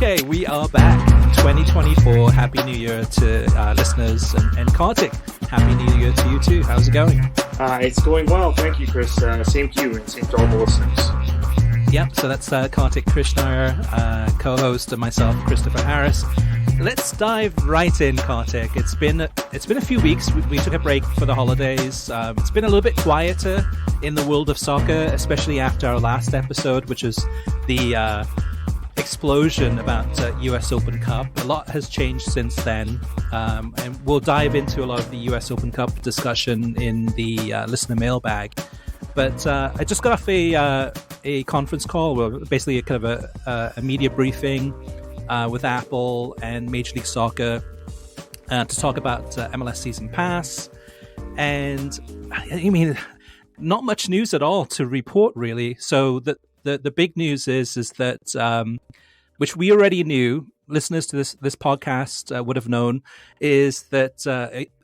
Okay, we are back. 2024. Happy New Year to listeners and Kartik. Happy New Year to you too. How's it going? It's going well. Thank you, Chris. Same to you and same to all the listeners. Yep, so that's Kartik Krishnar, co-host, and myself, Christopher Harris. Let's dive right in, Kartik. It's been a few weeks. We took a break for the holidays. It's been a little bit quieter in the world of soccer, especially after our last episode, which is the explosion about US Open Cup. A lot has changed since then, and we'll dive into a lot of the US Open Cup discussion in the listener mailbag. But I just got off a conference call, or basically a kind of a media briefing with Apple and Major League Soccer to talk about MLS Season Pass. And I mean, not much news at all to report, really. So the big news is that, which we already knew, listeners to this podcast would have known, is that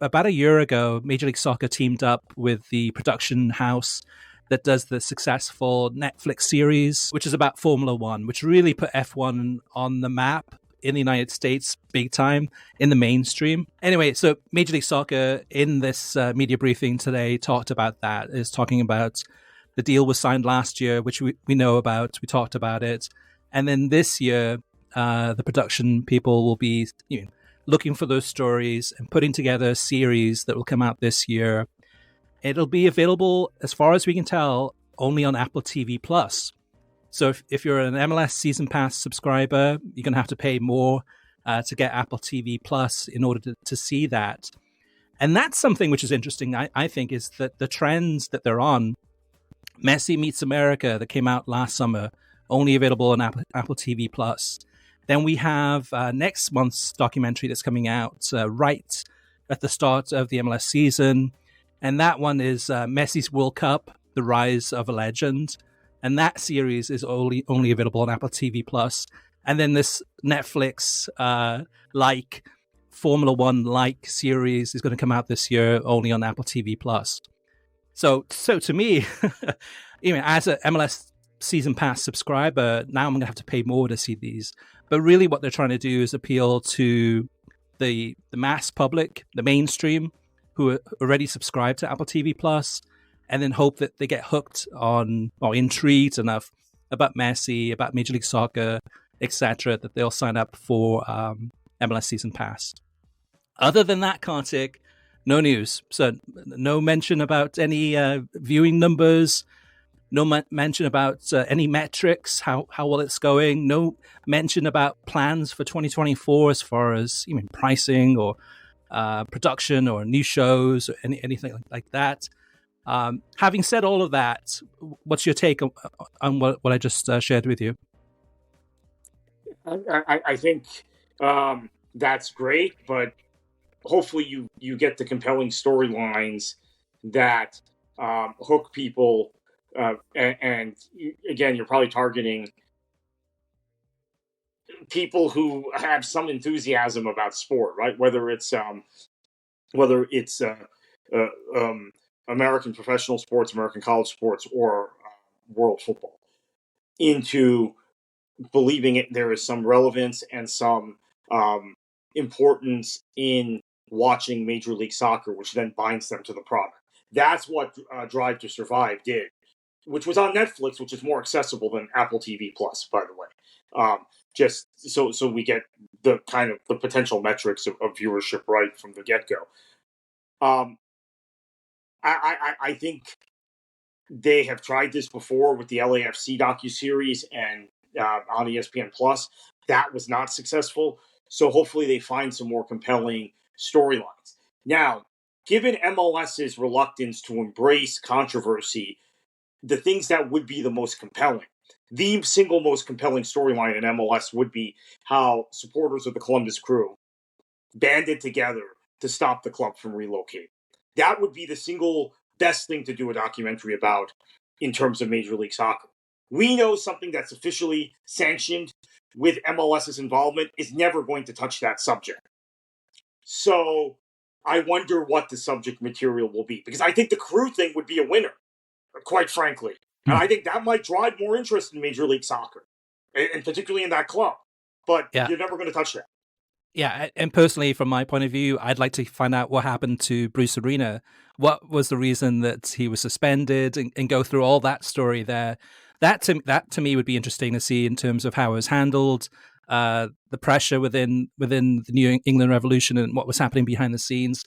about a year ago, Major League Soccer teamed up with the production house that does the successful Netflix series, which is about Formula One, which really put F1 on the map in the United States big time in the mainstream. Anyway, so Major League Soccer in this media briefing today talked about that, is talking about the deal was signed last year, which we know about. We talked about it. And then this year, the production people will be looking for those stories and putting together a series that will come out this year. It'll be available, as far as we can tell, only on Apple TV Plus. So if you're an MLS Season Pass subscriber, you're going to have to pay more to get Apple TV Plus in order to see that. And that's something which is interesting, I think, is that the trends that they're on. Messi Meets America, that came out last summer, only available on Apple TV Plus. Then we have next month's documentary that's coming out right at the start of the MLS season. And that one is Messi's World Cup, The Rise of a Legend. And that series is only available on Apple TV Plus. And then this Netflix Formula One series is going to come out this year only on Apple TV Plus. So to me, as an MLS Season Pass subscriber, now I'm going to have to pay more to see these. But really what they're trying to do is appeal to the mass public, the mainstream, who are already subscribed to Apple TV Plus, and then hope that they get hooked on or intrigued enough about Messi, about Major League Soccer, etc., that they'll sign up for MLS Season Pass. Other than that, Kartik, no news. So no mention about any viewing numbers, no mention about any metrics, how well it's going, no mention about plans for 2024 as far as pricing or production or new shows or anything like that. Having said all of that, what's your take on what I just shared with you? I think that's great, but hopefully you get the compelling storylines that hook people. And again, you're probably targeting people who have some enthusiasm about sport, right? Whether it's American professional sports, American college sports, or world football, into believing there is some relevance and some importance in watching Major League Soccer, which then binds them to the product. That's what Drive to Survive did, which was on Netflix, which is more accessible than Apple TV Plus, by the way. Just so we get the kind of the potential metrics of viewership right from the get-go. I think they have tried this before with the LAFC docuseries and on ESPN Plus. That was not successful. So hopefully they find some more compelling storylines. Now, given MLS's reluctance to embrace controversy, the things that would be the most compelling, the single most compelling storyline in MLS would be how supporters of the Columbus Crew banded together to stop the club from relocating. That would be the single best thing to do a documentary about in terms of Major League Soccer. We know something that's officially sanctioned with MLS's involvement is never going to touch that subject. So I wonder what the subject material will be, because I think the Crew thing would be a winner, quite frankly. And I think that might drive more interest in Major League Soccer, and particularly in that club. but Yeah. you're never going to touch that. Yeah, and personally, from my point of view, I'd like to find out what happened to Bruce Arena. What was the reason that he was suspended, and go through all that story there. That to me would be interesting to see in terms of how it was handled, the pressure within the New England Revolution, and what was happening behind the scenes,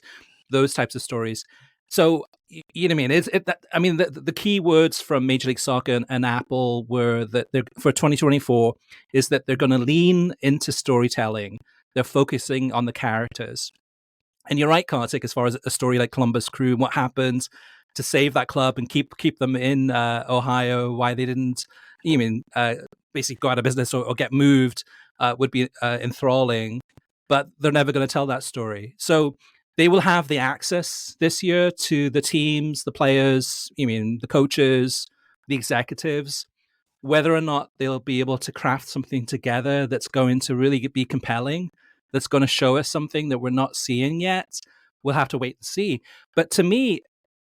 those types of stories. So you know what I mean? I mean, the key words from Major League Soccer and Apple were that they're, for 2024 is that they're going to lean into storytelling. They're focusing on the characters. And you're right, Kartik, as far as a story like Columbus Crew and what happened to save that club and keep them in Ohio, why they didn't basically go out of business or get moved, would be enthralling. But they're never going to tell that story. So they will have the access this year to the teams, the players, the coaches, the executives. Whether or not they'll be able to craft something together that's going to really be compelling, that's going to show us something that we're not seeing yet, we'll have to wait and see. But to me,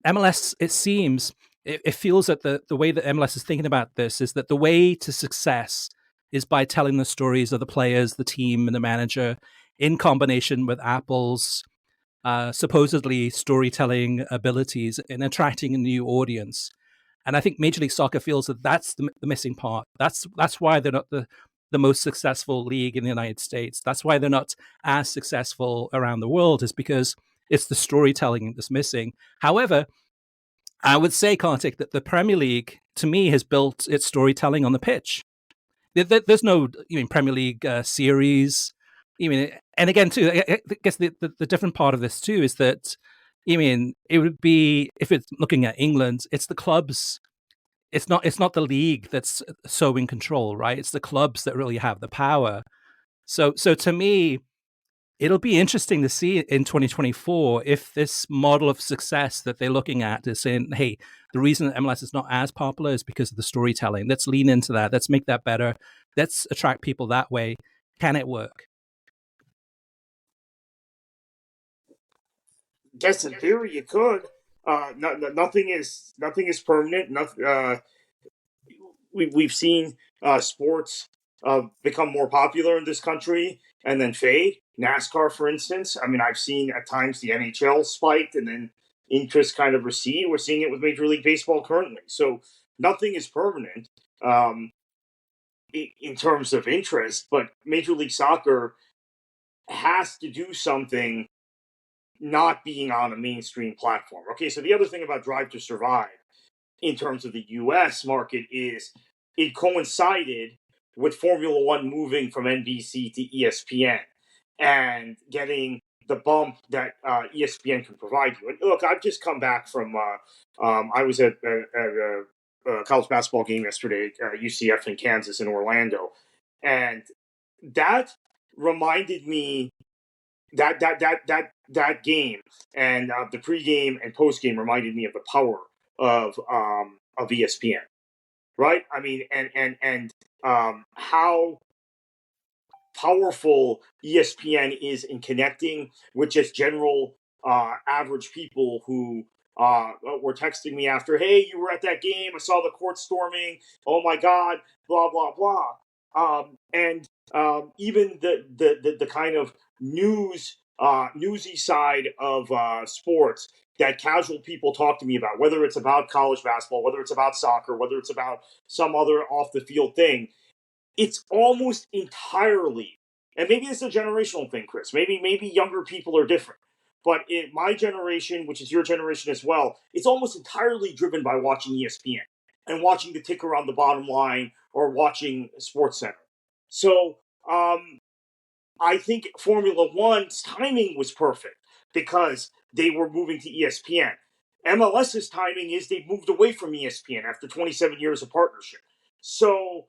MLS, it seems, it feels that the way that MLS is thinking about this is that the way to success is by telling the stories of the players, the team, and the manager in combination with Apple's supposedly storytelling abilities in attracting a new audience. And I think Major League Soccer feels that that's the missing part. That's why they're not the most successful league in the United States. That's why they're not as successful around the world, is because it's the storytelling that's missing. However, I would say, Kartik, that the Premier League, to me, has built its storytelling on the pitch. There's no Premier League series. And again, too, I guess the different part of this too is that it would be, if it's looking at England, it's the clubs. It's not the league that's so in control, right? It's the clubs that really have the power. So to me, it'll be interesting to see in 2024 if this model of success that they're looking at is saying, hey, the reason that MLS is not as popular is because of the storytelling. Let's lean into that. Let's make that better. Let's attract people that way. Can it work? Guess in theory you could. Nothing is permanent. Nothing. We've seen sports become more popular in this country and then fade. NASCAR, for instance. I mean, I've seen at times the NHL spiked and then interest kind of recede. We're seeing it with Major League Baseball currently. So nothing is permanent in terms of interest, but Major League Soccer has to do something not being on a mainstream platform. Okay, so the other thing about Drive to Survive in terms of the US market is it coincided with Formula One moving from NBC to ESPN and getting the bump that ESPN can provide you. And look, I've just come back from, I was at a college basketball game yesterday, UCF in Kansas in Orlando. And that reminded me that game and the pregame and postgame reminded me of the power of ESPN, right? I mean, and how powerful ESPN is in connecting with just general average people who were texting me after, hey, you were at that game, I saw the court storming, oh my God, blah blah blah, and even the kind of newsy side of sports that casual people talk to me about, whether it's about college basketball, whether it's about soccer, whether it's about some other off the field thing, it's almost entirely, and maybe it's a generational thing, Chris. Maybe younger people are different. But in my generation, which is your generation as well, it's almost entirely driven by watching ESPN and watching the ticker on the bottom line or watching SportsCenter. So I think Formula One's timing was perfect because they were moving to ESPN. MLS's timing is they moved away from ESPN after 27 years of partnership. So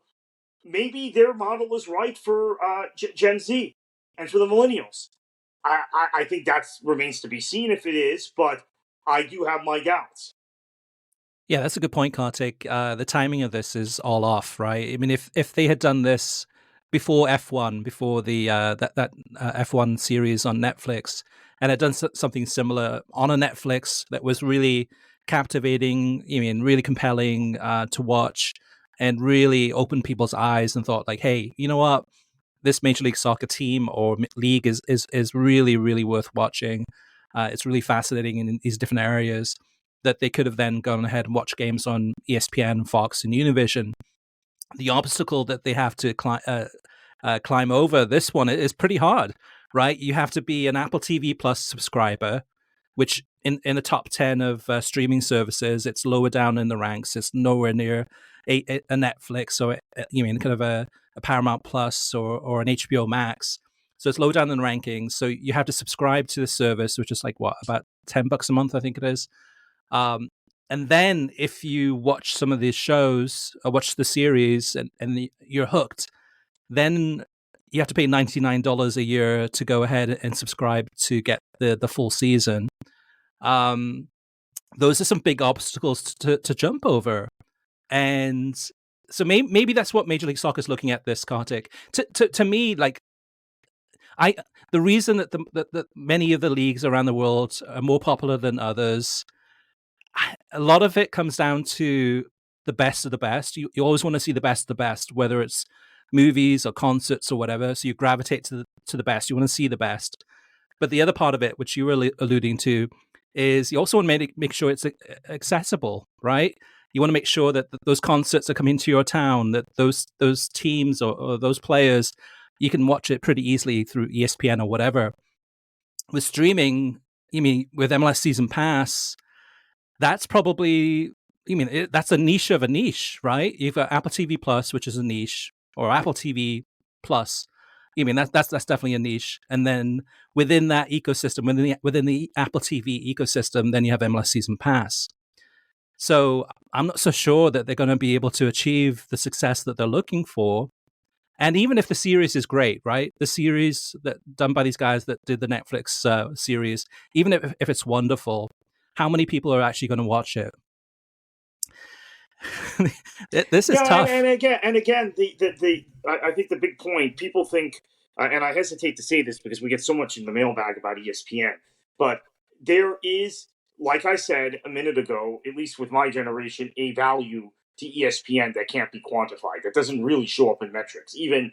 maybe their model is right for Gen Z and for the millennials. I think that remains to be seen if it is, but I do have my doubts. Yeah, that's a good point, Kartik. The timing of this is all off, right? I mean, if they had done this before F1, before the that F1 series on Netflix, and had done something similar on a Netflix that was really captivating, really compelling to watch, and really opened people's eyes and thought, like, hey, you know what? this Major League Soccer team or league is really, really worth watching. It's really fascinating in these different areas that they could have then gone ahead and watched games on ESPN, Fox, and Univision. The obstacle that they have to climb over this one is pretty hard, right? You have to be an Apple TV Plus subscriber, which in the top 10 of streaming services, it's lower down in the ranks. It's nowhere near a Netflix or kind of a Paramount Plus or an HBO Max. So it's low down in the rankings. So you have to subscribe to the service, which is like what, about $10 a month, I think it is. And then if you watch some of these shows or watch the series and you're hooked, then you have to pay $99 a year to go ahead and subscribe to get the full season. Those are some big obstacles to jump over. And so maybe that's what Major League Soccer is looking at this, Kartik. To me, like, the reason that many of the leagues around the world are more popular than others, a lot of it comes down to the best of the best. You always want to see the best of the best, whether it's movies or concerts or whatever. So you gravitate to the best. You want to see the best. But the other part of it, which you were alluding to, is you also want to make sure it's accessible, right? You want to make sure that those concerts are coming to your town, that those teams or those players, you can watch it pretty easily through ESPN or whatever. With streaming, with MLS Season Pass, that's probably, that's a niche of a niche, right? You've got Apple TV Plus, which is a niche, or Apple TV Plus. That's definitely a niche. And then within that ecosystem, within the Apple TV ecosystem, then you have MLS Season Pass. So I'm not so sure that they're going to be able to achieve the success that they're looking for. And even if the series is great, right? The series that done by these guys that did the Netflix series, even if it's wonderful, how many people are actually going to watch it? This is tough. And again, I think the big point, people think, and I hesitate to say this because we get so much in the mailbag about ESPN, but there is, like I said a minute ago, at least with my generation, a value to ESPN that can't be quantified, that doesn't really show up in metrics. Even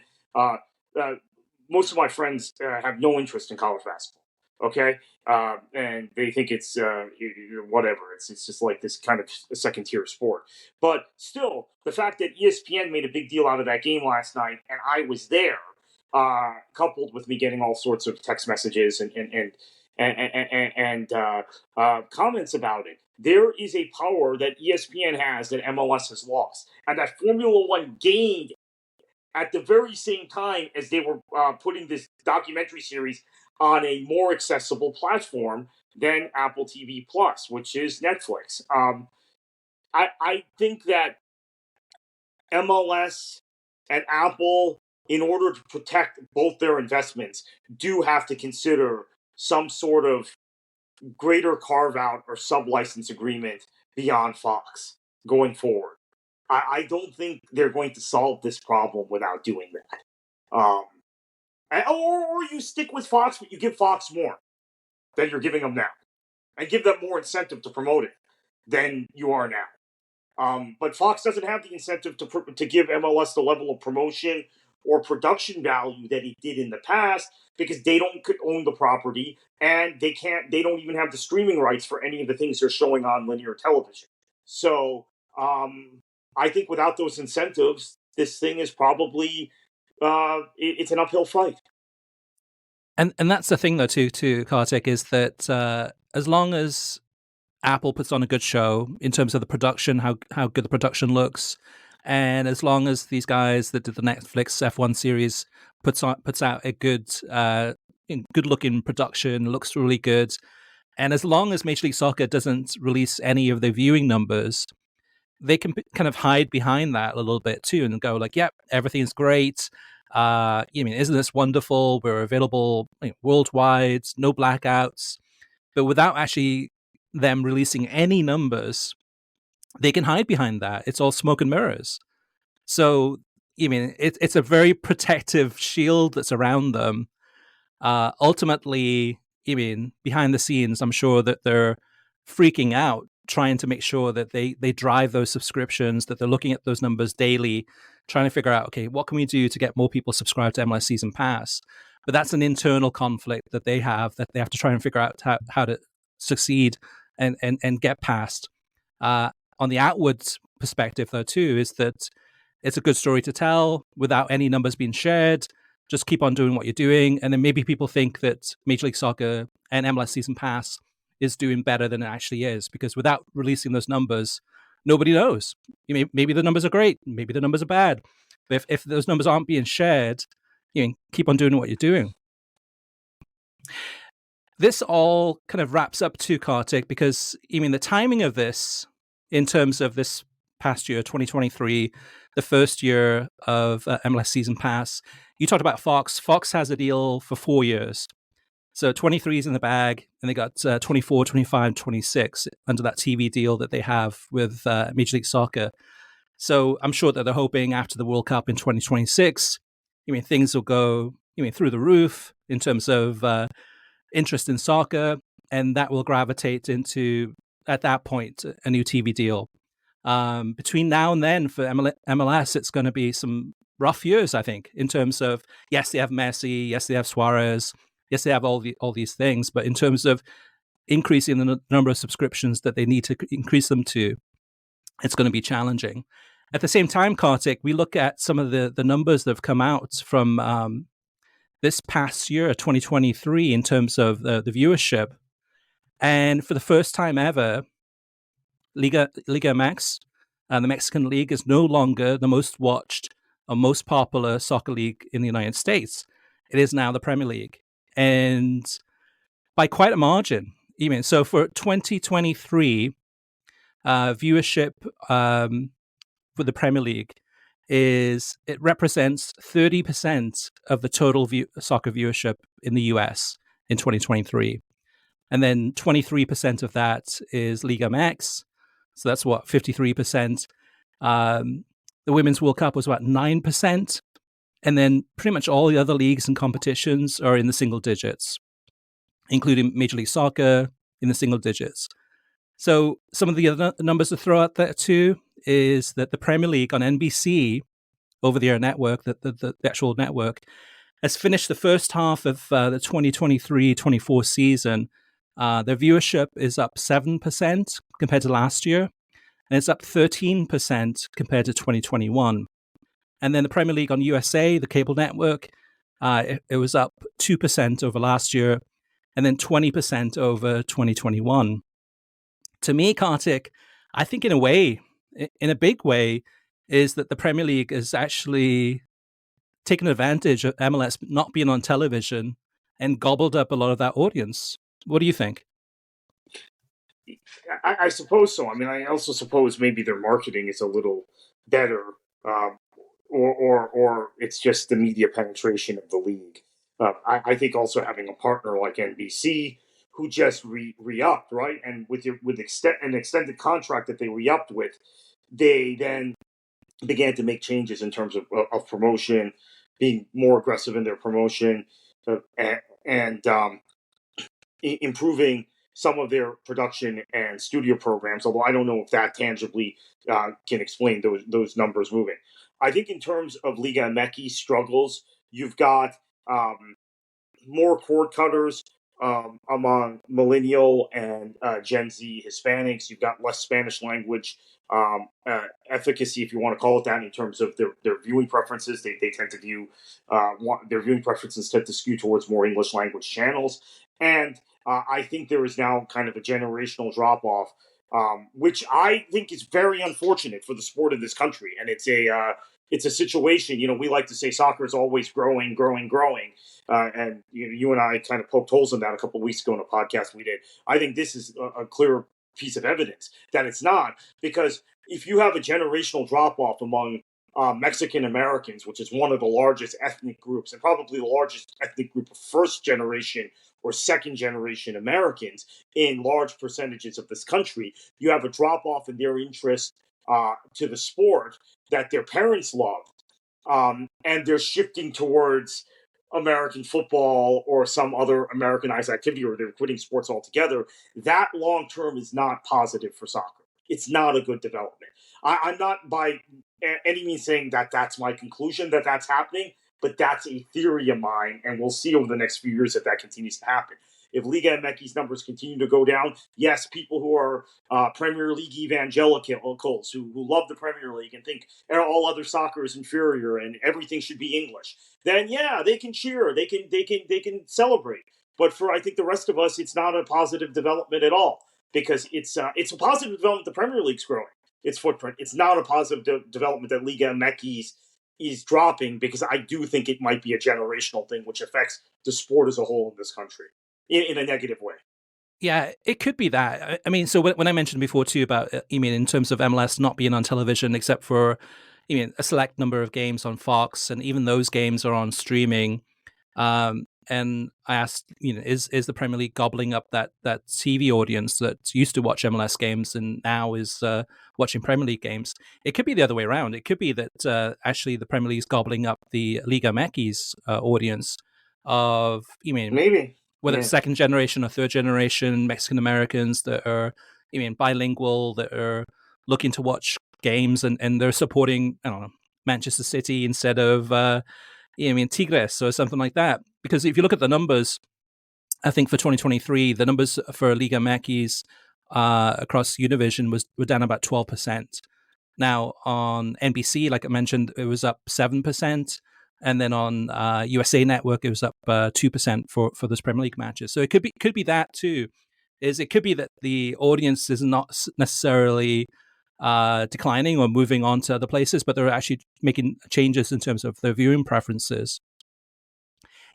most of my friends have no interest in college basketball. Okay, and they think it's whatever. It's just like this kind of a second tier sport. But still, the fact that ESPN made a big deal out of that game last night, and I was there, coupled with me getting all sorts of text messages and comments about it, there is a power that ESPN has that MLS has lost, and that Formula One gained at the very same time as they were putting this documentary series on a more accessible platform than Apple TV Plus, which is Netflix. I think that MLS and Apple, in order to protect both their investments, do have to consider some sort of greater carve-out or sub-license agreement beyond Fox going forward. I don't think they're going to solve this problem without doing that. Or you stick with Fox, but you give Fox more than you're giving them now, and give them more incentive to promote it than you are now. But Fox doesn't have the incentive to give MLS the level of promotion or production value that it did in the past, because they don't own the property, and they don't even have the streaming rights for any of the things they're showing on linear television. So I think without those incentives, this thing is probably it's an uphill fight. And that's the thing, though, too, Kartik, is that as long as Apple puts on a good show in terms of the production, how good the production looks, and as long as these guys that did the Netflix F1 series puts out a good looking production, looks really good, and as long as Major League Soccer doesn't release any of the viewing numbers, they can kind of hide behind that a little bit too and go like, yep, everything's great. Isn't this wonderful? We're available worldwide, no blackouts. But without actually them releasing any numbers, they can hide behind that. It's all smoke and mirrors. So, it's a very protective shield that's around them. Ultimately, behind the scenes, I'm sure that they're freaking out trying to make sure that they drive those subscriptions, that they're looking at those numbers daily, trying to figure out, okay, what can we do to get more people subscribed to MLS Season Pass? But that's an internal conflict that they have to try and figure out how to succeed and get past. On the outwards perspective, though, too, is that it's a good story to tell without any numbers being shared. Just keep on doing what you're doing. And then maybe people think that Major League Soccer and MLS Season Pass is doing better than it actually is, because without releasing those numbers, nobody knows. Maybe the numbers are great, maybe the numbers are bad. But if those numbers aren't being shared, keep on doing what you're doing. This all kind of wraps up to Kartik, because the timing of this, in terms of this past year, 2023, the first year of MLS Season Pass, you talked about Fox. Fox has a deal for 4 years. So 23 is in the bag, and they got 24, 25, 26 under that TV deal that they have with Major League Soccer. So I'm sure that they're hoping after the World Cup in 2026, things will go through the roof in terms of interest in soccer, and that will gravitate into, at that point, a new TV deal. Between now and then for MLS, it's going to be some rough years, I think, in terms of, yes, they have Messi, yes, they have Suarez, yes, they have all these things, but in terms of increasing the number of subscriptions that they need to increase them to, it's going to be challenging. At the same time, Kartik, we look at some of the numbers that have come out from this past year, 2023, in terms of the viewership. And for the first time ever, Liga MX, the Mexican league, is no longer the most watched or most popular soccer league in the United States. It is now the Premier League, and by quite a margin. Even so, for 2023, viewership for the Premier League it represents 30% of the total soccer viewership in the US in 2023. And then 23% of that is Liga MX. So that's 53%. The Women's World Cup was about 9%. And then pretty much all the other leagues and competitions are in the single digits, including Major League Soccer in the single digits. So some of the other numbers to throw out there too is that the Premier League on NBC, over-the-air network, the actual network, has finished the first half of the 2023-24 season. Their viewership is up 7% compared to last year, and it's up 13% compared to 2021. And then the Premier League on USA, the cable network, it was up 2% over last year, and then 20% over 2021. To me, Kartik, I think in a big way, is that the Premier League is actually taken advantage of MLS not being on television and gobbled up a lot of that audience. What do you think? I suppose so. I also suppose maybe their marketing is a little better, or it's just the media penetration of the league. I think also having a partner like NBC, who just re-upped, right, and with an extended contract that they re-upped with, they then began to make changes in terms of promotion, being more aggressive in their promotion, and improving some of their production and studio programs. Although I don't know if that tangibly can explain those numbers moving. I think in terms of Liga MX struggles, you've got more cord cutters among millennial and Gen Z Hispanics. You've got less Spanish language efficacy, if you want to call it that, in terms of their viewing preferences. They tend to view their viewing preferences tend to skew towards more English language channels. And I think there is now kind of a generational drop off, which I think is very unfortunate for the sport of this country. And it's a situation. We like to say soccer is always growing, growing, growing. And you and I kind of poked holes in that a couple of weeks ago in a podcast we did. I think this is a clear piece of evidence that it's not, because if you have a generational drop off among Mexican Americans, which is one of the largest ethnic groups and probably the largest ethnic group of first generation or second generation Americans in large percentages of this country, you have a drop off in their interest to the sport that their parents loved. And they're shifting towards American football or some other Americanized activity, or they're quitting sports altogether, that long term is not positive for soccer. It's not a good development. I'm not by any means saying that that's my conclusion that that's happening, but that's a theory of mine, and we'll see over the next few years if that continues to happen. If Liga MX's numbers continue to go down, yes, people who are Premier League evangelicals who love the Premier League and think all other soccer is inferior and everything should be English, then yeah, they can cheer, they can celebrate. But for I think the rest of us, it's not a positive development at all, because it's a positive development. The Premier League's growing its footprint. It's not a positive development that Liga MX is dropping, because I do think it might be a generational thing which affects the sport as a whole in this country in a negative way. Yeah, it could be that. I mean, so when I mentioned before too about, in terms of MLS not being on television except for, a select number of games on Fox, and even those games are on streaming. And I asked, is the Premier League gobbling up that TV audience that used to watch MLS games and now is watching Premier League games? It could be the other way around. It could be that actually the Premier League is gobbling up the Liga MX audience of, Maybe. whether it's second generation or third generation Mexican Americans that are, bilingual, that are looking to watch games, and they're supporting, I don't know, Manchester City instead of, Tigres or something like that. Because if you look at the numbers, I think for 2023, the numbers for Liga MX across Univision were down about 12%. Now on NBC, like I mentioned, it was up 7%. And then on USA Network, it was up 2% for those Premier League matches. So it could be that too. It could be that the audience is not necessarily declining or moving on to other places, but they're actually making changes in terms of their viewing preferences.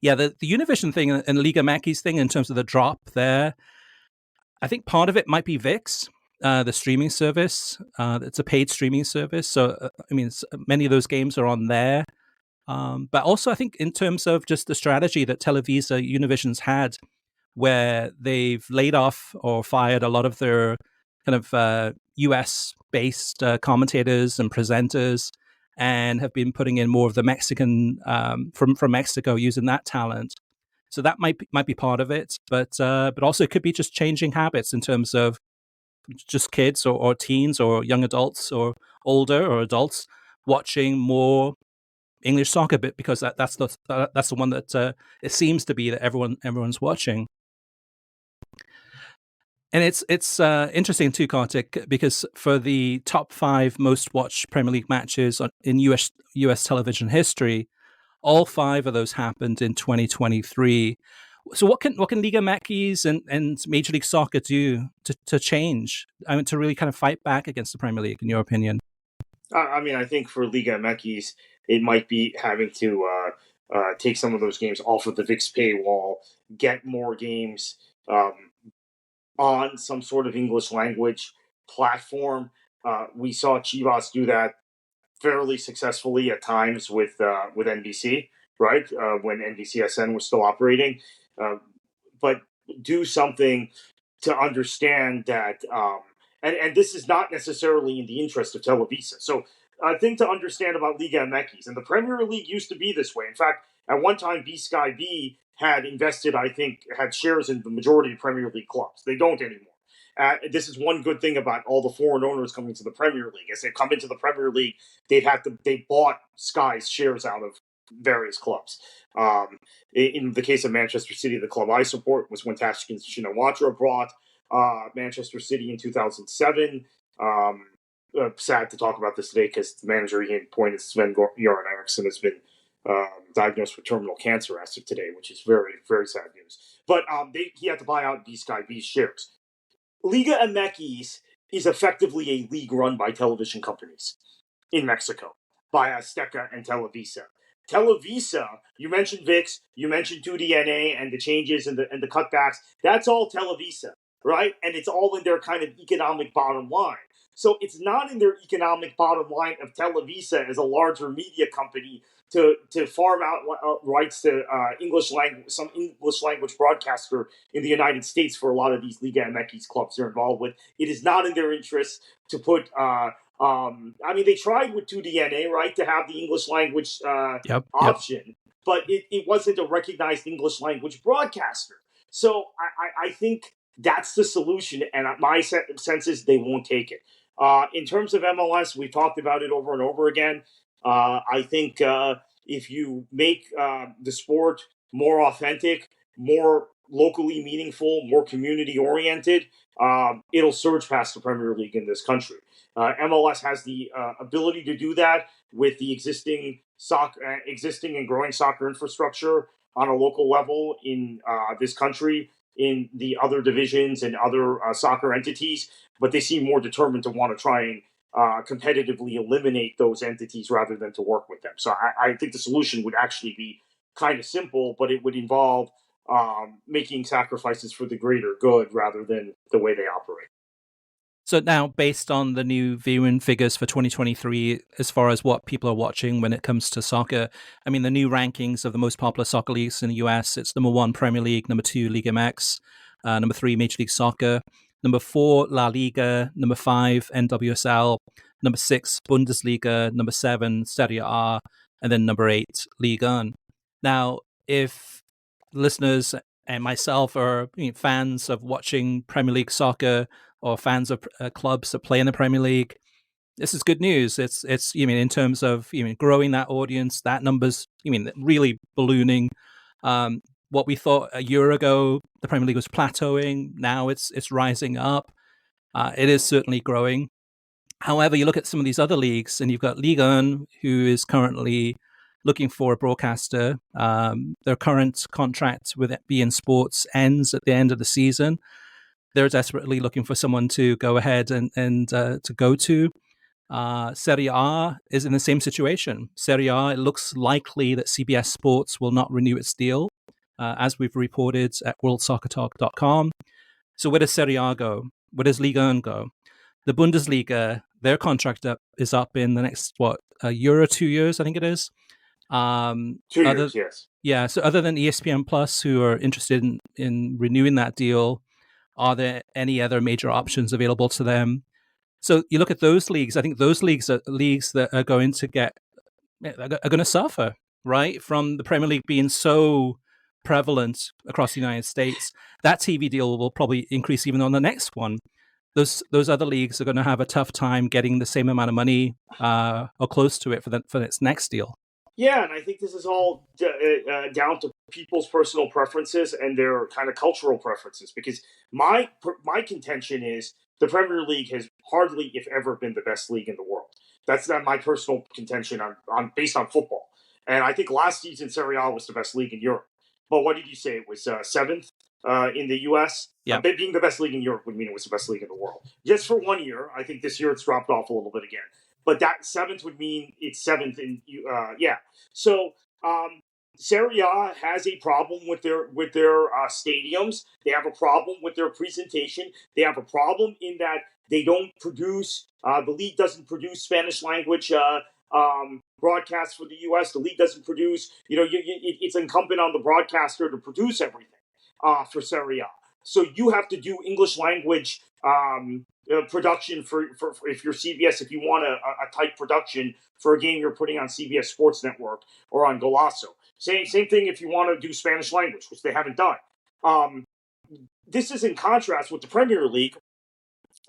Yeah, the Univision thing and Liga MX thing in terms of the drop there, I think part of it might be VIX, the streaming service. It's a paid streaming service, so many of those games are on there. But also, I think in terms of just the strategy that Televisa Univision's had, where they've laid off or fired a lot of their kind of US-based commentators and presenters, and have been putting in more of the Mexican from Mexico, using that talent. So that might be part of it, but also it could be just changing habits in terms of just kids or teens or young adults or older or adults watching more English soccer bit, because that's the one that it seems to be that everyone's watching. And it's interesting too, Kartik, because for the top 5 most watched Premier League matches in US television history, all 5 of those happened in 2023. So what can Liga MX and Major League Soccer do to change? To really kind of fight back against the Premier League, in your opinion? I think for Liga MX, it might be having to take some of those games off of the VIX paywall, get more games on some sort of English language platform. We saw Chivas do that fairly successfully at times with NBC, right? When NBCSN was still operating. But do something to understand that, and this is not necessarily in the interest of Televisa. So a thing to understand about Liga MX, and the Premier League used to be this way. In fact, at one time, B-Sky B had invested, I think, had shares in the majority of Premier League clubs. They don't anymore. This is one good thing about all the foreign owners coming to the Premier League. As they come into the Premier League, they bought Sky's shares out of various clubs. In the case of Manchester City, the club I support was when Tashkent Shinawatra brought Manchester City in 2007. Sad to talk about this today because the manager he appointed, Sven-Göran Eriksson, has been diagnosed with terminal cancer as of today, which is very, very sad news. But he had to buy out B-Sky B's shares. Liga MX is effectively a league run by television companies in Mexico, by Azteca and Televisa. Televisa, you mentioned VIX, you mentioned 2DNA and the changes and the cutbacks. That's all Televisa, right? And it's all in their kind of economic bottom line. So it's not in their economic bottom line of Televisa as a larger media company to farm out rights to some English language broadcaster in the United States for a lot of these Liga MX clubs they're involved with. It is not in their interest to put. They tried with 2DNA, right, to have the English language option. but it wasn't a recognized English language broadcaster. So I think that's the solution, and my sense is they won't take it. In terms of MLS, we've talked about it over and over again. I think if you make the sport more authentic, more locally meaningful, more community oriented, it'll surge past the Premier League in this country. MLS has the ability to do that with the existing and growing soccer infrastructure on a local level in this country, in the other divisions and other soccer entities, but they seem more determined to want to try and competitively eliminate those entities rather than to work with them. So I think the solution would actually be kind of simple, but it would involve making sacrifices for the greater good rather than the way they operate. So now, based on the new viewing figures for 2023, as far as what people are watching when it comes to soccer, I mean, the new rankings of the most popular soccer leagues in the US, it's number 1, Premier League, number 2, Liga MX, number 3, Major League Soccer, number 4, La Liga, number 5, NWSL, number 6, Bundesliga, number 7, Serie A, and then number 8, Liga 1. Now, if listeners and myself are fans of watching Premier League soccer, or fans of clubs that play in the Premier League, this is good news. It's in terms of growing that audience, that numbers really ballooning. What we thought a year ago, the Premier League was plateauing. Now it's rising up. It is certainly growing. However, you look at some of these other leagues, and you've got Ligue 1, who is currently looking for a broadcaster. Their current contract with beIN Sports ends at the end of the season. They're desperately looking for someone to go ahead and to go to. Serie A is in the same situation. Serie A, it looks likely that CBS Sports will not renew its deal, as we've reported at worldsoccertalk.com. So where does Serie A go? Where does Liga 1 go? The Bundesliga, their contract is up in the next, a year or 2 years, I think it is. 2 years, yes. Yeah, so other than ESPN Plus, who are interested in renewing that deal, are there any other major options available to them? So you look at those leagues. I think those leagues are leagues that are going to suffer, right? From the Premier League being so prevalent across the United States, that TV deal will probably increase even on the next one. Those other leagues are going to have a tough time getting the same amount of money or close to it for its next deal. Yeah, and I think this is all down to people's personal preferences and their kind of cultural preferences. Because my contention is the Premier League has hardly, if ever, been the best league in the world. That's not my personal contention on based on football. And I think last season Serie A was the best league in Europe. But what did you say? It was seventh in the U.S. Yeah, Being the best league in Europe would mean it was the best league in the world. Just for 1 year. I think this year it's dropped off a little bit again. But that seventh would mean it's seventh in yeah. So Serie A has a problem with their stadiums. They have a problem with their presentation. They have a problem in that they don't produce. The league doesn't produce Spanish language broadcasts for the U.S. The league doesn't produce. It's incumbent on the broadcaster to produce everything for Serie A. So you have to do English language production for if you're CBS, if you want a tight production for a game you're putting on CBS Sports Network or on Golazo. Same thing if you want to do Spanish language, which they haven't done. This is in contrast with the Premier League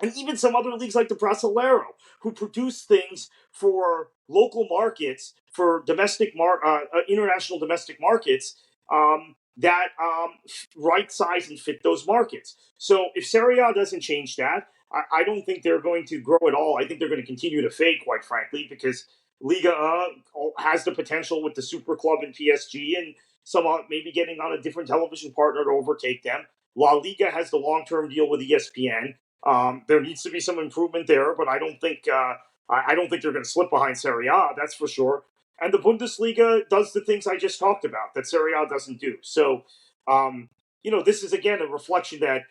and even some other leagues like the Brasileiro, who produce things for local markets, for international domestic markets, that right size and fit those markets. So if Serie A doesn't change that, I don't think they're going to grow at all. I think they're going to continue to fade, quite frankly, because Liga has the potential with the Super Club and PSG and maybe getting on a different television partner to overtake them. La Liga has the long-term deal with ESPN. There needs to be some improvement there, but I don't think they're going to slip behind Serie A. That's for sure. And the Bundesliga does the things I just talked about that Serie A doesn't do. So, this is again a reflection that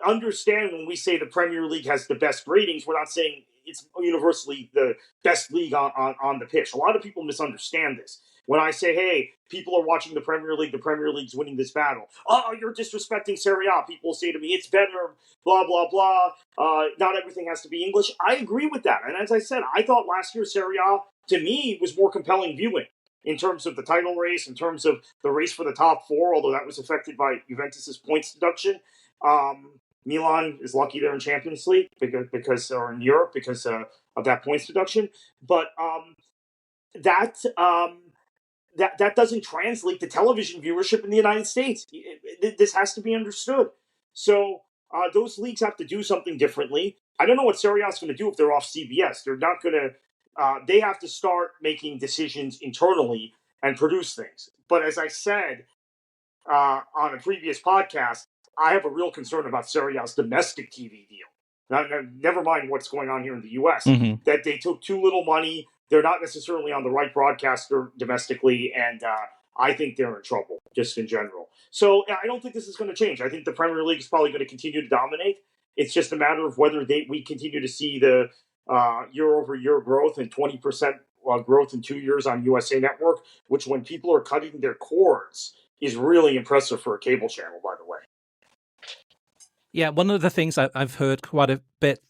understand when we say the Premier League has the best ratings, we're not saying it's universally the best league on the pitch. A lot of people misunderstand this. When I say, hey, people are watching the Premier League's winning this battle. Oh, you're disrespecting Serie A. People say to me, it's better, blah, blah, blah. Not everything has to be English. I agree with that. And as I said, I thought last year Serie A, to me, was more compelling viewing. in terms of the title race, in terms of the race for the top four, although that was affected by Juventus's points deduction. Milan is lucky they're in Champions League because or in Europe because of that points deduction. But that doesn't translate to television viewership in the United States. This has to be understood. So those leagues have to do something differently. I don't know what Serie A is going to do if they're off CBS. They're not going to. They have to start making decisions internally and produce things. But as I said on a previous podcast, I have a real concern about Serie A's domestic TV deal. Now, never mind what's going on here in the U.S. Mm-hmm. That they took too little money. They're not necessarily on the right broadcaster domestically, and I think they're in trouble just in general. So I don't think this is going to change. I think the Premier League is probably going to continue to dominate. It's just a matter of whether we continue to see the year-over-year growth and 20% growth in 2 years on USA Network, which when people are cutting their cords is really impressive for a cable channel, by the way. Yeah, one of the things I've heard quite a bit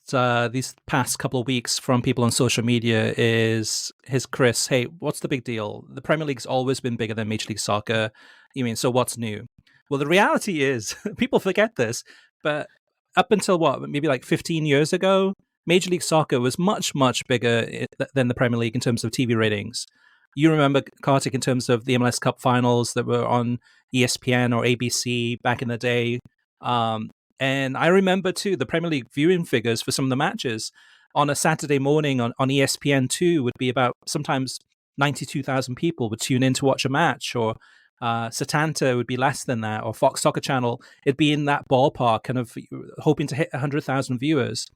these past couple of weeks from people on social media is, Chris, hey, what's the big deal? The Premier League's always been bigger than Major League Soccer. You mean, so what's new? Well, the reality is, people forget this, but up until maybe like 15 years ago, Major League Soccer was much, much bigger than the Premier League in terms of TV ratings. You remember, Kartik, in terms of the MLS Cup finals that were on ESPN or ABC back in the day. And I remember, too, the Premier League viewing figures for some of the matches on a Saturday morning on ESPN2 would be about sometimes 92,000 people would tune in to watch a match, or Setanta would be less than that, or Fox Soccer Channel, it'd be in that ballpark, kind of hoping to hit 100,000 viewers.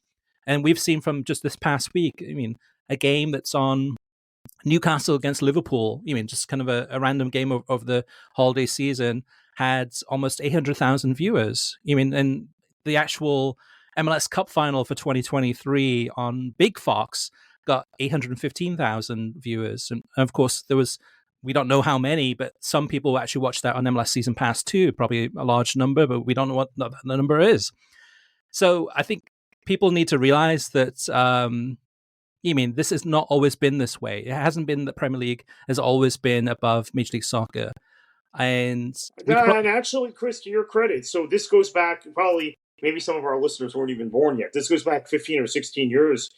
And we've seen from just this past week, I mean, a game that's on Newcastle against Liverpool, just kind of a random game of the holiday season, had almost 800,000 viewers. And the actual MLS Cup final for 2023 on Big Fox got 815,000 viewers. And of course, we don't know how many, but some people actually watched that on MLS Season Pass too, probably a large number, but we don't know what the number is. So I think people need to realize that this has not always been this way. It hasn't been that Premier League has always been above Major League Soccer. And actually, Chris, to your credit, so this goes back probably, maybe some of our listeners weren't even born yet. This goes back 15 or 16 years.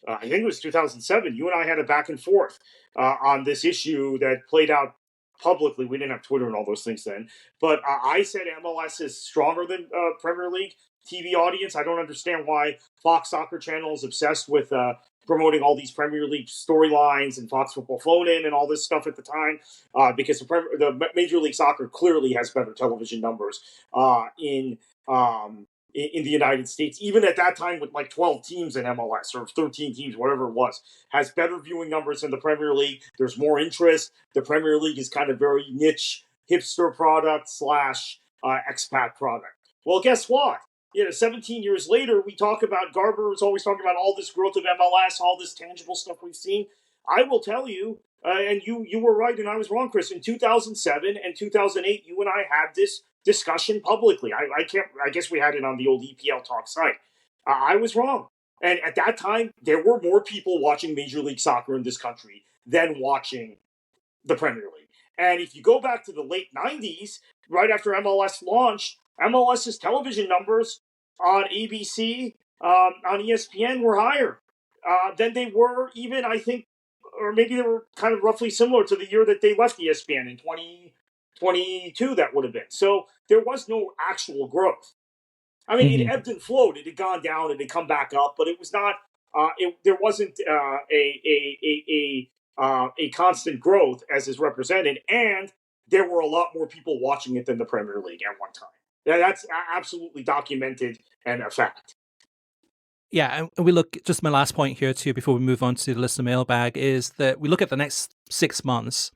I think it was 2007. You and I had a back and forth on this issue that played out publicly. We didn't have Twitter and all those things then. But I said MLS is stronger than Premier League TV audience. I don't understand why Fox Soccer Channel is obsessed with promoting all these Premier League storylines and Fox Football Phone-In and all this stuff at the time, because the Major League Soccer clearly has better television numbers in the United States. Even at that time with like 12 teams in MLS or 13 teams, whatever it was, has better viewing numbers than the Premier League. There's more interest. The Premier League is kind of very niche, hipster product / expat product. Well, guess what? 17 years later, we talk about, Garber is always talking about all this growth of MLS, all this tangible stuff we've seen. I will tell you, and you were right and I was wrong, Chris, in 2007 and 2008, you and I had this discussion publicly. I guess we had it on the old EPL Talk site. I was wrong. And at that time, there were more people watching Major League Soccer in this country than watching the Premier League. And if you go back to the late 90s, right after MLS launched, MLS's television numbers on ABC, on ESPN were higher than they were even, I think, or maybe they were kind of roughly similar to the year that they left ESPN in 2022, that would have been. So there was no actual growth. I mean, It ebbed and flowed. It had gone down, it had come back up, but it was not, there wasn't a constant growth as is represented, and there were a lot more people watching it than the Premier League at one time. That's absolutely documented and a fact. Yeah, and we look, just my last point here too, before we move on to the listener mailbag, is that we look at the next 6 months,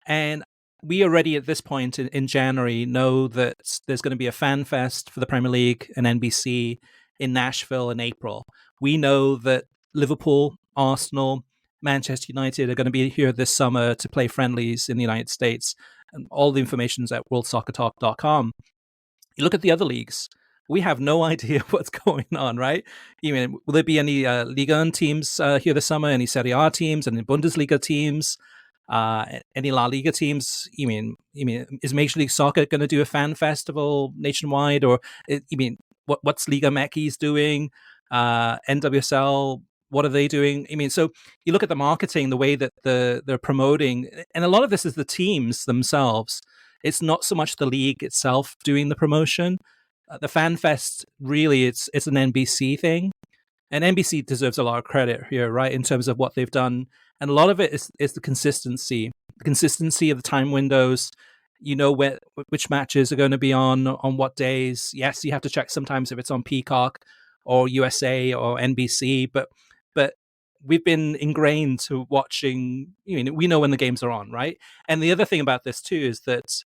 and we already at this point in January know that there's going to be a fan fest for the Premier League and NBC in Nashville in April. We know that Liverpool, Arsenal, Manchester United are going to be here this summer to play friendlies in the United States. And all the information is at worldsoccertalk.com. You look at the other leagues, we have no idea what's going on, right? Will there be any Liga 1 teams here this summer, any Serie A teams, any Bundesliga teams? Any La Liga teams? Is Major League Soccer going to do a fan festival nationwide, or what's Liga MX doing? NWSL, what are they doing? So you look at the marketing, the way that they're promoting, and a lot of this is the teams themselves. It's not so much the league itself doing the promotion. The Fan Fest, really, it's an NBC thing, and NBC deserves a lot of credit here, right, in terms of what they've done. And a lot of it is the consistency of the time windows. Which matches are going to be on what days. Yes, you have to check sometimes if it's on Peacock or USA or NBC, but we've been ingrained to watching. We know when the games are on, right? And the other thing about this too is that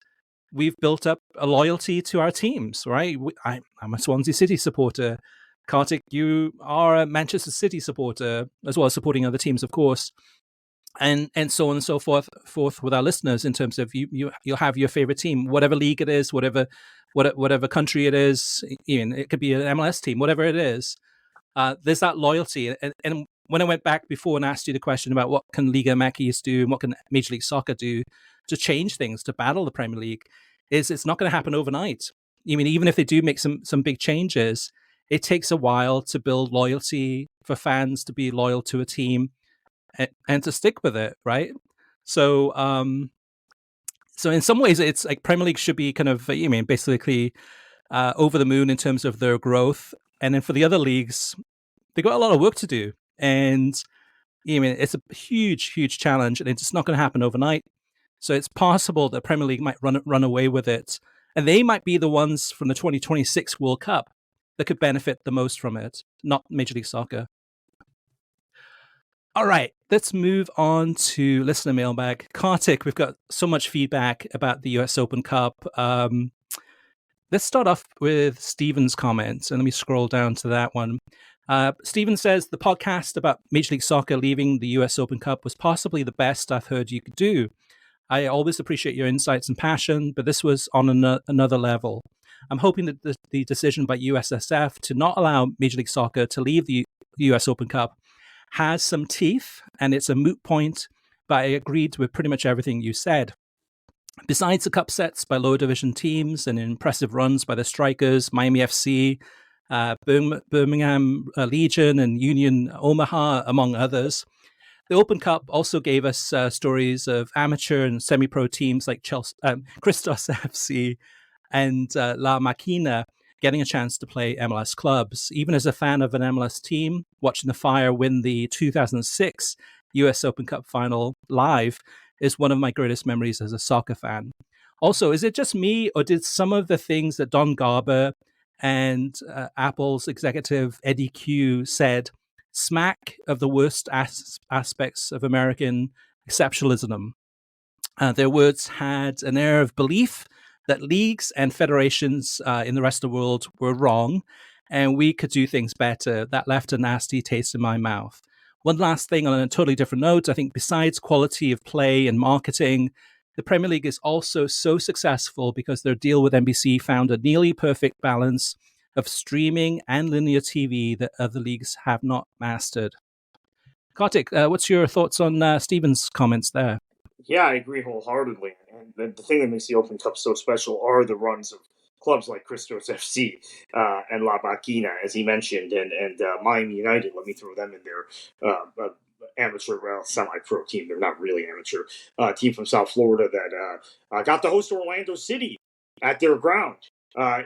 we've built up a loyalty to our teams, right? I'm a Swansea City supporter. Kartik, you are a Manchester City supporter, as well as supporting other teams, of course, and so on and so forth with our listeners, in terms of you'll have your favorite team, whatever league it is, whatever country it is. It could be an MLS team, whatever it is. There's that loyalty, and when I went back before and asked you the question about what can Liga MX do and what can Major League Soccer do to change things, to battle the Premier League, it's not going to happen overnight. Even if they do make some big changes, it takes a while to build loyalty for fans to be loyal to a team and to stick with it, right? So, so in some ways, it's like Premier League should be kind of, basically over the moon in terms of their growth, and then for the other leagues, they got a lot of work to do, and it's a huge challenge, and it's just not going to happen overnight. So it's possible that Premier League might run away with it, and they might be the ones from the 2026 World Cup that could benefit the most from it, not Major League Soccer. All right, let's move on to listener mailbag. Kartik, we've got so much feedback about the US Open Cup. Let's start off with Steven's comments, and let me scroll down to that one. Steven says, the podcast about Major League Soccer leaving the US Open Cup was possibly the best I've heard you could do. I always appreciate your insights and passion, but this was on another level. I'm hoping that the decision by USSF to not allow Major League Soccer to leave the US Open Cup has some teeth, and it's a moot point, but I agreed with pretty much everything you said. Besides the cup sets by lower division teams and impressive runs by the Strikers, Miami FC, Birmingham Legion, and Union Omaha, among others, the Open Cup also gave us stories of amateur and semi-pro teams like Christos FC and La Machina getting a chance to play MLS clubs. Even as a fan of an MLS team, watching the Fire win the 2006 US Open Cup final live is one of my greatest memories as a soccer fan. Also, is it just me, or did some of the things that Don Garber and Apple's executive Eddie Q said smack of the worst aspects of American exceptionalism? Their words had an air of belief that leagues and federations in the rest of the world were wrong and we could do things better. That left a nasty taste in my mouth. One last thing on a totally different note, I think besides quality of play and marketing, the Premier League is also so successful because their deal with NBC found a nearly perfect balance of streaming and linear TV that other leagues have not mastered. Kartik, what's your thoughts on Stephen's comments there? Yeah, I agree wholeheartedly. And the thing that makes the Open Cup so special are the runs of clubs like Christos FC and La Machina, as he mentioned, and Miami United. Let me throw them in there. Amateur, semi-pro team. They're not really amateur. Team from South Florida that got to host Orlando City at their ground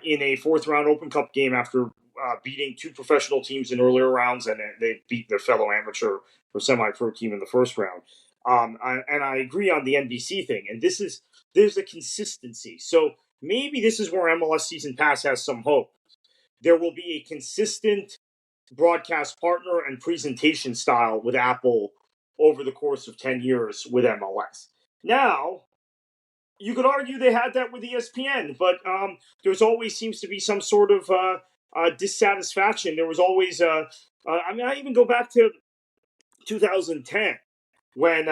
in a fourth-round Open Cup game after beating two professional teams in earlier rounds, and they beat their fellow amateur or semi-pro team in the first round. And I agree on the NBC thing. And there's a consistency. So maybe this is where MLS Season Pass has some hope. There will be a consistent broadcast partner and presentation style with Apple over the course of 10 years with MLS. Now, you could argue they had that with ESPN, but there's always seems to be some sort of dissatisfaction. There was always, I even go back to 2010 when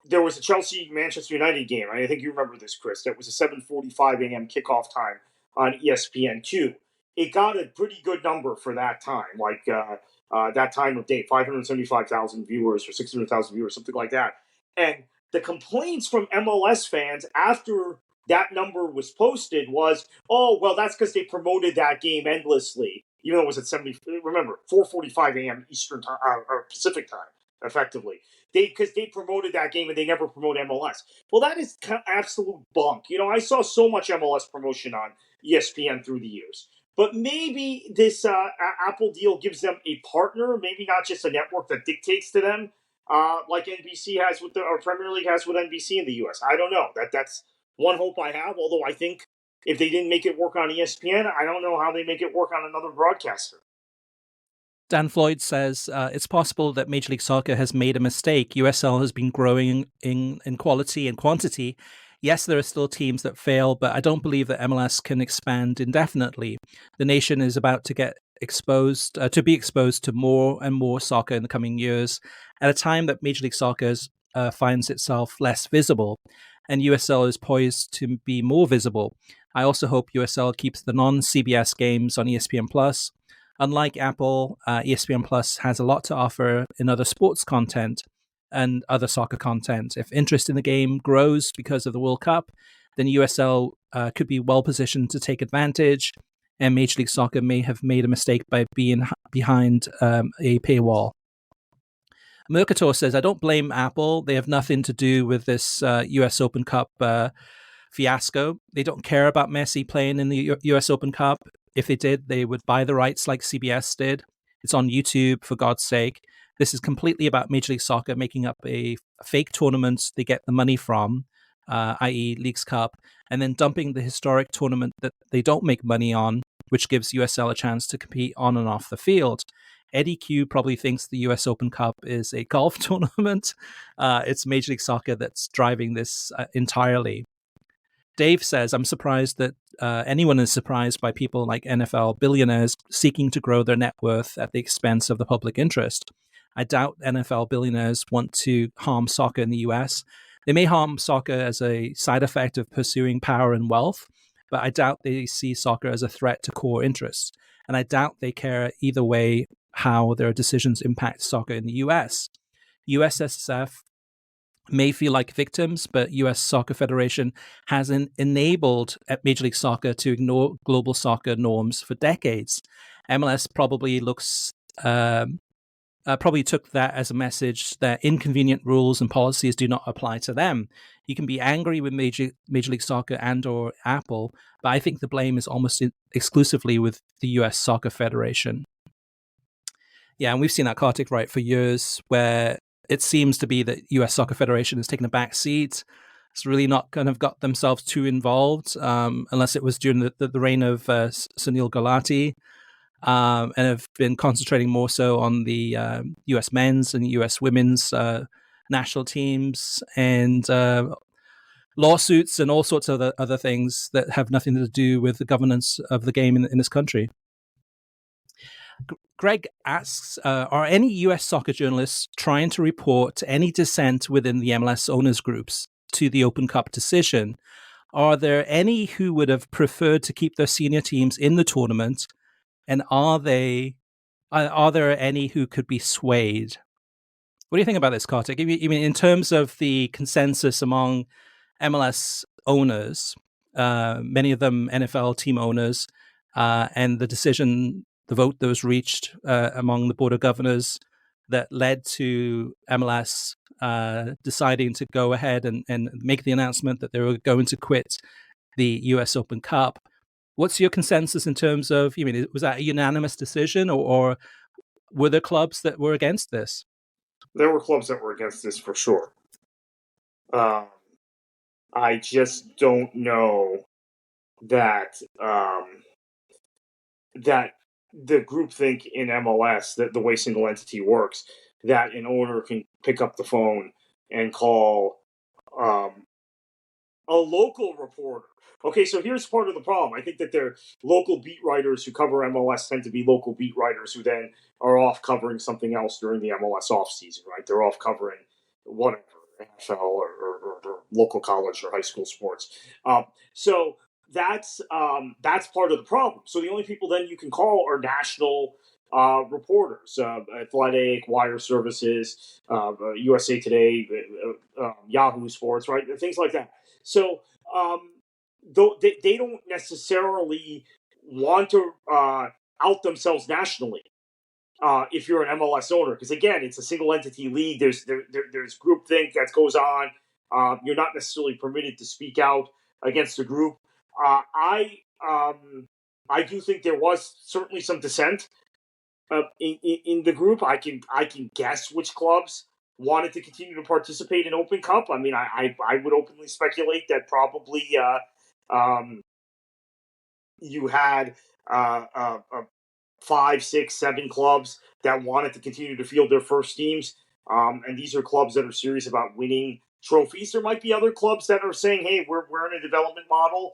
there was a Chelsea-Manchester United game. I think you remember this, Chris. That was a 7:45 a.m. kickoff time on ESPN2. It got a pretty good number for that time, like that time of day, 575,000 viewers or 600,000 viewers, something like that. And the complaints from MLS fans after that number was posted was, oh, well, that's because they promoted that game endlessly, even though it was at 70. Remember, 4:45 a.m. Eastern time or Pacific time, effectively. Because they promoted that game and they never promote MLS. Well, that is absolute bunk. I saw so much MLS promotion on ESPN through the years. But maybe this Apple deal gives them a partner, maybe not just a network that dictates to them, like NBC has with or Premier League has with NBC in the U.S. I don't know. That's one hope I have. Although I think if they didn't make it work on ESPN, I don't know how they make it work on another broadcaster. Dan Floyd says it's possible that Major League Soccer has made a mistake. USL has been growing in quality and quantity. Yes, there are still teams that fail, but I don't believe that MLS can expand indefinitely. The nation is about to get exposed to more and more soccer in the coming years, at a time that Major League Soccer finds itself less visible, and USL is poised to be more visible. I also hope USL keeps the non-CBS games on ESPN Plus. Unlike Apple, ESPN Plus has a lot to offer in other sports content and other soccer content. If interest in the game grows because of the World Cup, then USL could be well positioned to take advantage, and Major League Soccer may have made a mistake by being behind a paywall. Mercator says, I don't blame Apple. They have nothing to do with this US Open Cup fiasco. They don't care about Messi playing in the US Open Cup. If they did, they would buy the rights like CBS did. It's on YouTube, for God's sake. This is completely about Major League Soccer making up a fake tournament they get the money from, i.e. Leagues Cup, and then dumping the historic tournament that they don't make money on, which gives USL a chance to compete on and off the field. Eddie Q probably thinks the US Open Cup is a golf tournament. It's Major League Soccer that's driving this entirely. Dave says, I'm surprised that anyone is surprised by people like NFL billionaires seeking to grow their net worth at the expense of the public interest. I doubt NFL billionaires want to harm soccer in the US. They may harm soccer as a side effect of pursuing power and wealth, but I doubt they see soccer as a threat to core interests. And I doubt they care either way how their decisions impact soccer in the US. USSF may feel like victims, but US Soccer Federation has enabled Major League Soccer to ignore global soccer norms for decades. MLS probably probably took that as a message that inconvenient rules and policies do not apply to them. You can be angry with Major League Soccer and or Apple, but I think the blame is almost exclusively with the US Soccer Federation. Yeah, and we've seen that, Kartik, right, for years, where it seems to be that US Soccer Federation has taken a back seat. It's really not kind of got themselves too involved, unless it was during the reign of Sunil Gulati, and have been concentrating more so on the US men's and US women's national teams, and lawsuits and all sorts of other things that have nothing to do with the governance of the game in this country. Greg asks, are any US soccer journalists trying to report any dissent within the MLS owners groups to the Open Cup decision? Are there any who would have preferred to keep their senior teams in the tournament? And are there any who could be swayed? What do you think about this, Kartik? I mean, in terms of the consensus among MLS owners, many of them NFL team owners, and the vote that was reached among the Board of Governors that led to MLS deciding to go ahead and make the announcement that they were going to quit the US Open Cup. What's your consensus in terms of, was that a unanimous decision, or were there clubs that were against this? There were clubs that were against this for sure. I just don't know that that the groupthink in MLS, that the way single entity works, that an owner can pick up the phone and call a local reporter. Okay, so here's part of the problem. I think that their local beat writers who cover MLS tend to be local beat writers who then are off covering something else during the MLS offseason, right? They're off covering whatever, NFL or local college or high school sports. So that's part of the problem. So the only people then you can call are national reporters, Athletic, Wire Services, USA Today, Yahoo Sports, right? Things like that. So, though they don't necessarily want to out themselves nationally. If you're an MLS owner, because again, it's a single entity league. There's groupthink that goes on. You're not necessarily permitted to speak out against the group. I do think there was certainly some dissent in the group. I can guess which clubs wanted to continue to participate in Open Cup. I mean, I would openly speculate that probably you had 5, 6, 7 clubs that wanted to continue to field their first teams. And these are clubs that are serious about winning trophies. There might be other clubs that are saying, hey, we're in a development model.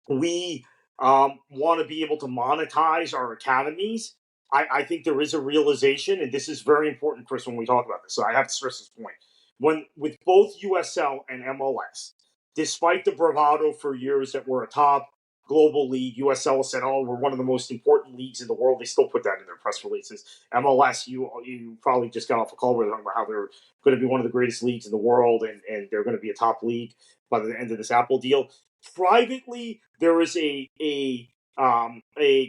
We want to be able to monetize our academies. I think there is a realization, and this is very important, Chris, when we talk about this. So I have to stress this point. When with both USL and MLS, despite the bravado for years that we're a top global league, USL said, "Oh, we're one of the most important leagues in the world." They still put that in their press releases. MLS, you probably just got off a call where they're talking about how they're going to be one of the greatest leagues in the world, and they're going to be a top league by the end of this Apple deal. Privately, there is a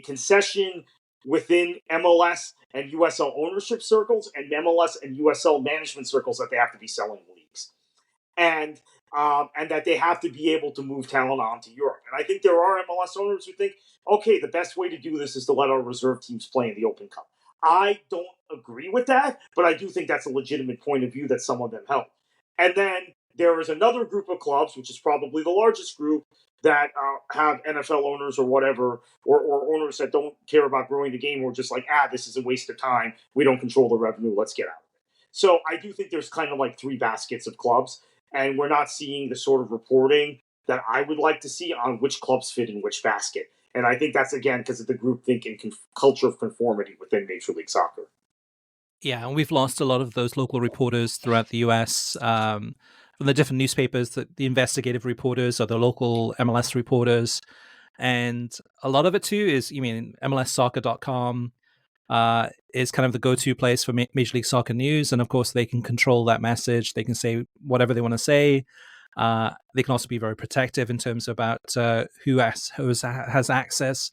concession within MLS and USL ownership circles and MLS and USL management circles that they have to be selling leagues, and that they have to be able to move talent on to Europe. And I think there are MLS owners who think, okay, the best way to do this is to let our reserve teams play in the Open Cup. I don't agree with that, but I do think that's a legitimate point of view that some of them held. And then there is another group of clubs, which is probably the largest group, that have NFL owners or whatever, or owners that don't care about growing the game, or just like, this is a waste of time. We don't control the revenue. Let's get out of it. So I do think there's kind of like 3 baskets of clubs, and we're not seeing the sort of reporting that I would like to see on which clubs fit in which basket. And I think that's, again, because of the groupthink and culture of conformity within Major League Soccer. Yeah, and we've lost a lot of those local reporters throughout the US, from the different newspapers, the investigative reporters or the local MLS reporters. And a lot of it, too, is, MLSsoccer.com is kind of the go-to place for Major League Soccer news. And, of course, they can control that message. They can say whatever they want to say. They can also be very protective in terms about who has access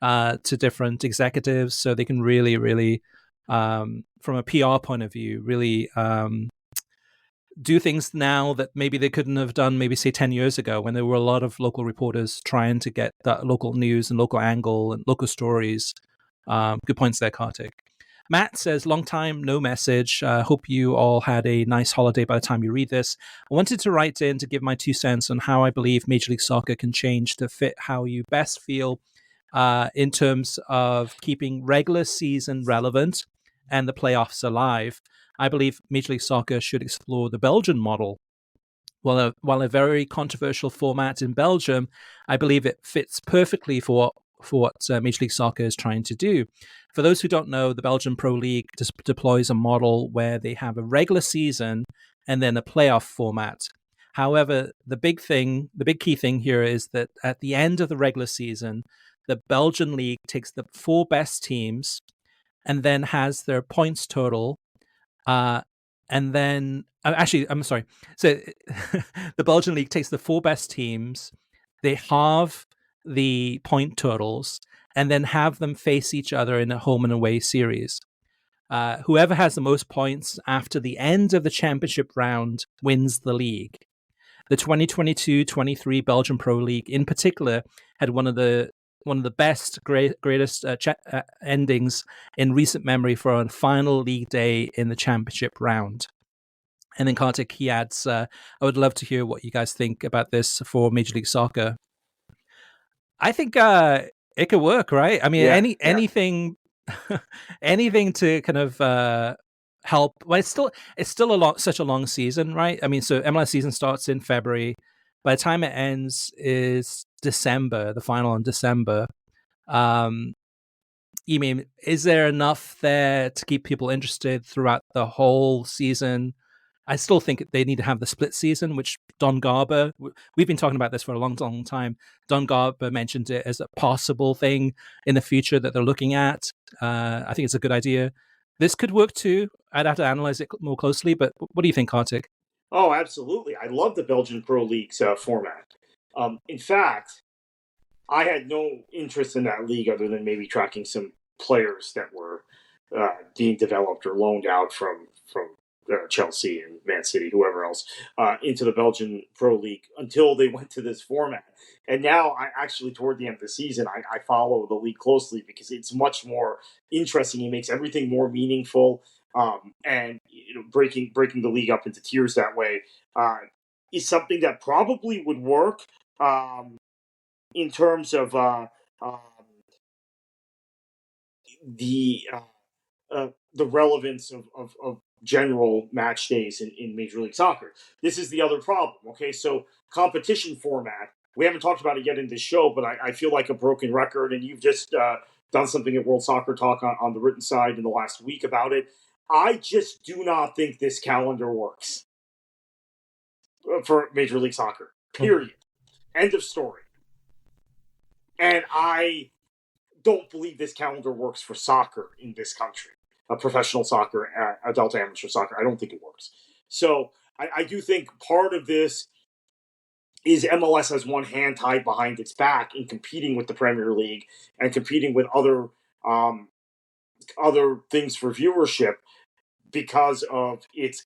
to different executives. So they can really, really, from a PR point of view, really do things now that maybe they couldn't have done maybe, say, 10 years ago, when there were a lot of local reporters trying to get that local news and local angle and local stories. Good points there, Kartik. Matt says, long time, no message. Hope you all had a nice holiday by the time you read this. I wanted to write in to give my 2 cents on how I believe Major League Soccer can change to fit how you best feel in terms of keeping regular season relevant and the playoffs alive. I believe Major League Soccer should explore the Belgian model. While a very controversial format in Belgium, I believe it fits perfectly for what Major League Soccer is trying to do. For those who don't know, the Belgian Pro League deploys a model where they have a regular season and then a playoff format. However, the big key thing here is that at the end of the regular season, the Belgian league takes the 4 best teams and then has their points total. And then, actually, I'm sorry. So the Belgian league takes the 4 best teams, they halve the point totals, and then have them face each other in a home and away series. Whoever has the most points after the end of the championship round wins the league. The 2022-23 Belgian Pro League, in particular, had one of the best, greatest endings in recent memory for a final league day in the championship round. And then Kartik, he adds, I would love to hear what you guys think about this for Major League Soccer. I think it could work, right? I mean, anything, anything to kind of help. Well, it's still such a long season, right? I mean, so MLS season starts in February. By the time it ends is December, the final in December. You mean, is there enough there to keep people interested throughout the whole season? I still think they need to have the split season, which Don Garber, we've been talking about this for a long, long time. Don Garber mentioned it as a possible thing in the future that they're looking at. I think it's a good idea. This could work too. I'd have to analyze it more closely, but what do you think, Kartik? Oh, absolutely. I love the Belgian Pro League's format. In fact, I had no interest in that league other than maybe tracking some players that were being developed or loaned out from Chelsea and Man City, whoever else, into the Belgian Pro League until they went to this format. And now, I actually toward the end of the season, I follow the league closely because it's much more interesting. He makes everything more meaningful, and breaking the league up into tiers that way is something that probably would work. In terms of um, the the relevance of general match days in Major League Soccer. This is the other problem. Okay, so competition format. We haven't talked about it yet in this show, but I feel like a broken record, and you've just done something at World Soccer Talk on the written side in the last week about it. I just do not think this calendar works for Major League Soccer. Period. End of story. And I don't believe this calendar works for soccer in this country, professional soccer, adult amateur soccer. I don't think it works. So I do think part of this is MLS has one hand tied behind its back in competing with the Premier League and competing with um, other things for viewership because of its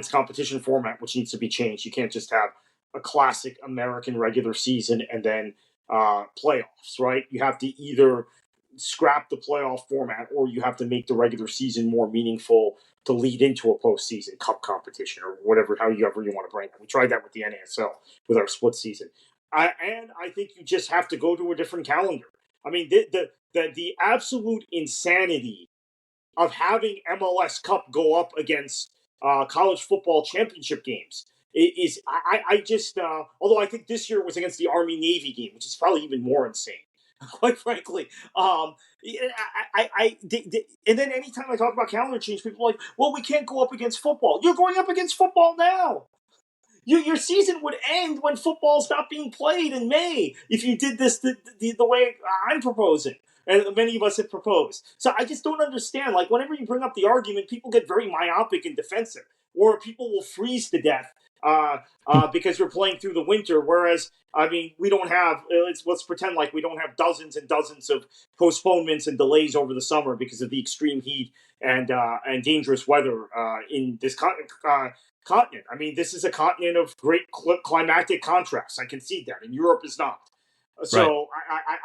competition format, which needs to be changed. You can't just have a classic American regular season and then playoffs, right? You have to either scrap the playoff format or you have to make the regular season more meaningful to lead into a postseason cup competition or whatever, however you want to bring it. We tried that with the NASL with our split season. And I think you just have to go to a different calendar. I mean, the absolute insanity of having MLS Cup go up against college football championship games is I just although I think this year was against the Army Navy game, which is probably even more insane, quite frankly. And then anytime I talk about calendar change, people are like, "Well, we can't go up against football." You're going up against football now. Your season would end when football stopped being played in May if you did this the way I'm proposing and many of us have proposed. So I just don't understand. Like, whenever you bring up the argument, people get very myopic and defensive, or people will freeze to death because you're playing through the winter. Whereas, I mean, we don't have. Let's pretend like we don't have dozens and dozens of postponements and delays over the summer because of the extreme heat and dangerous weather in this continent. I mean, this is a continent of great climatic contrasts. I can see that, and Europe is not. Right. So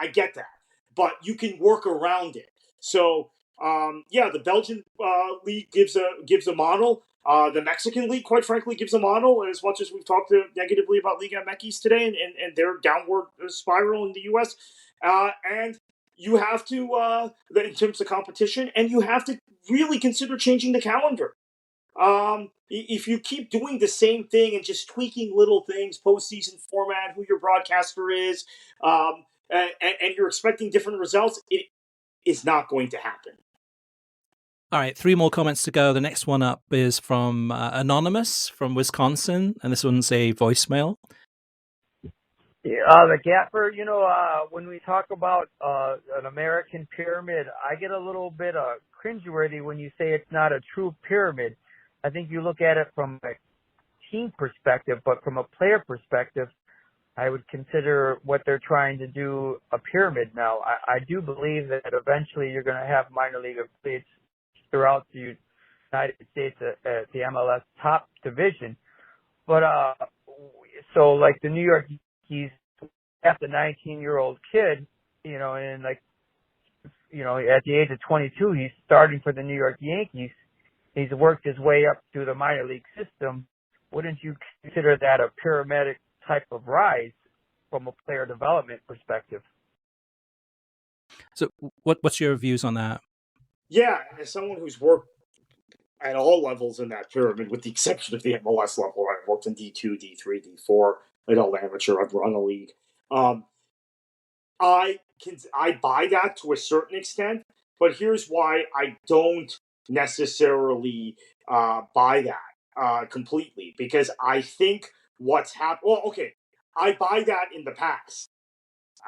I get that, but you can work around it. So yeah, the Belgian league gives a model. The Mexican league, quite frankly, gives a model. As much as we've talked negatively about Liga MX today and their downward spiral in the U.S., and you have to, in terms of competition, and you have to really consider changing the calendar. If you keep doing the same thing and just tweaking little things, postseason format, who your broadcaster is, and you're expecting different results, it is not going to happen. All right, 3 more comments to go. The next one up is from Anonymous from Wisconsin, and this one's a voicemail. The Gapper, when we talk about an American pyramid, I get a little bit cringeworthy when you say it's not a true pyramid. I think you look at it from a team perspective, but from a player perspective, I would consider what they're trying to do a pyramid. Now, I do believe that eventually you're going to have minor league athletes throughout the United States at the MLS top division. But so like the New York Yankees have the 19-year-old kid, and at the age of 22, he's starting for the New York Yankees. He's worked his way up through the minor league system. Wouldn't you consider that a pyramid type of rise from a player development perspective? So what's your views on that? Yeah, as someone who's worked at all levels in that pyramid, with the exception of the MLS level, I've worked in D2, D3, D4, adult amateur, I've run a league. I buy that to a certain extent, but here's why I don't necessarily buy that completely, because I think what's happened. Well, okay, I buy that in the past.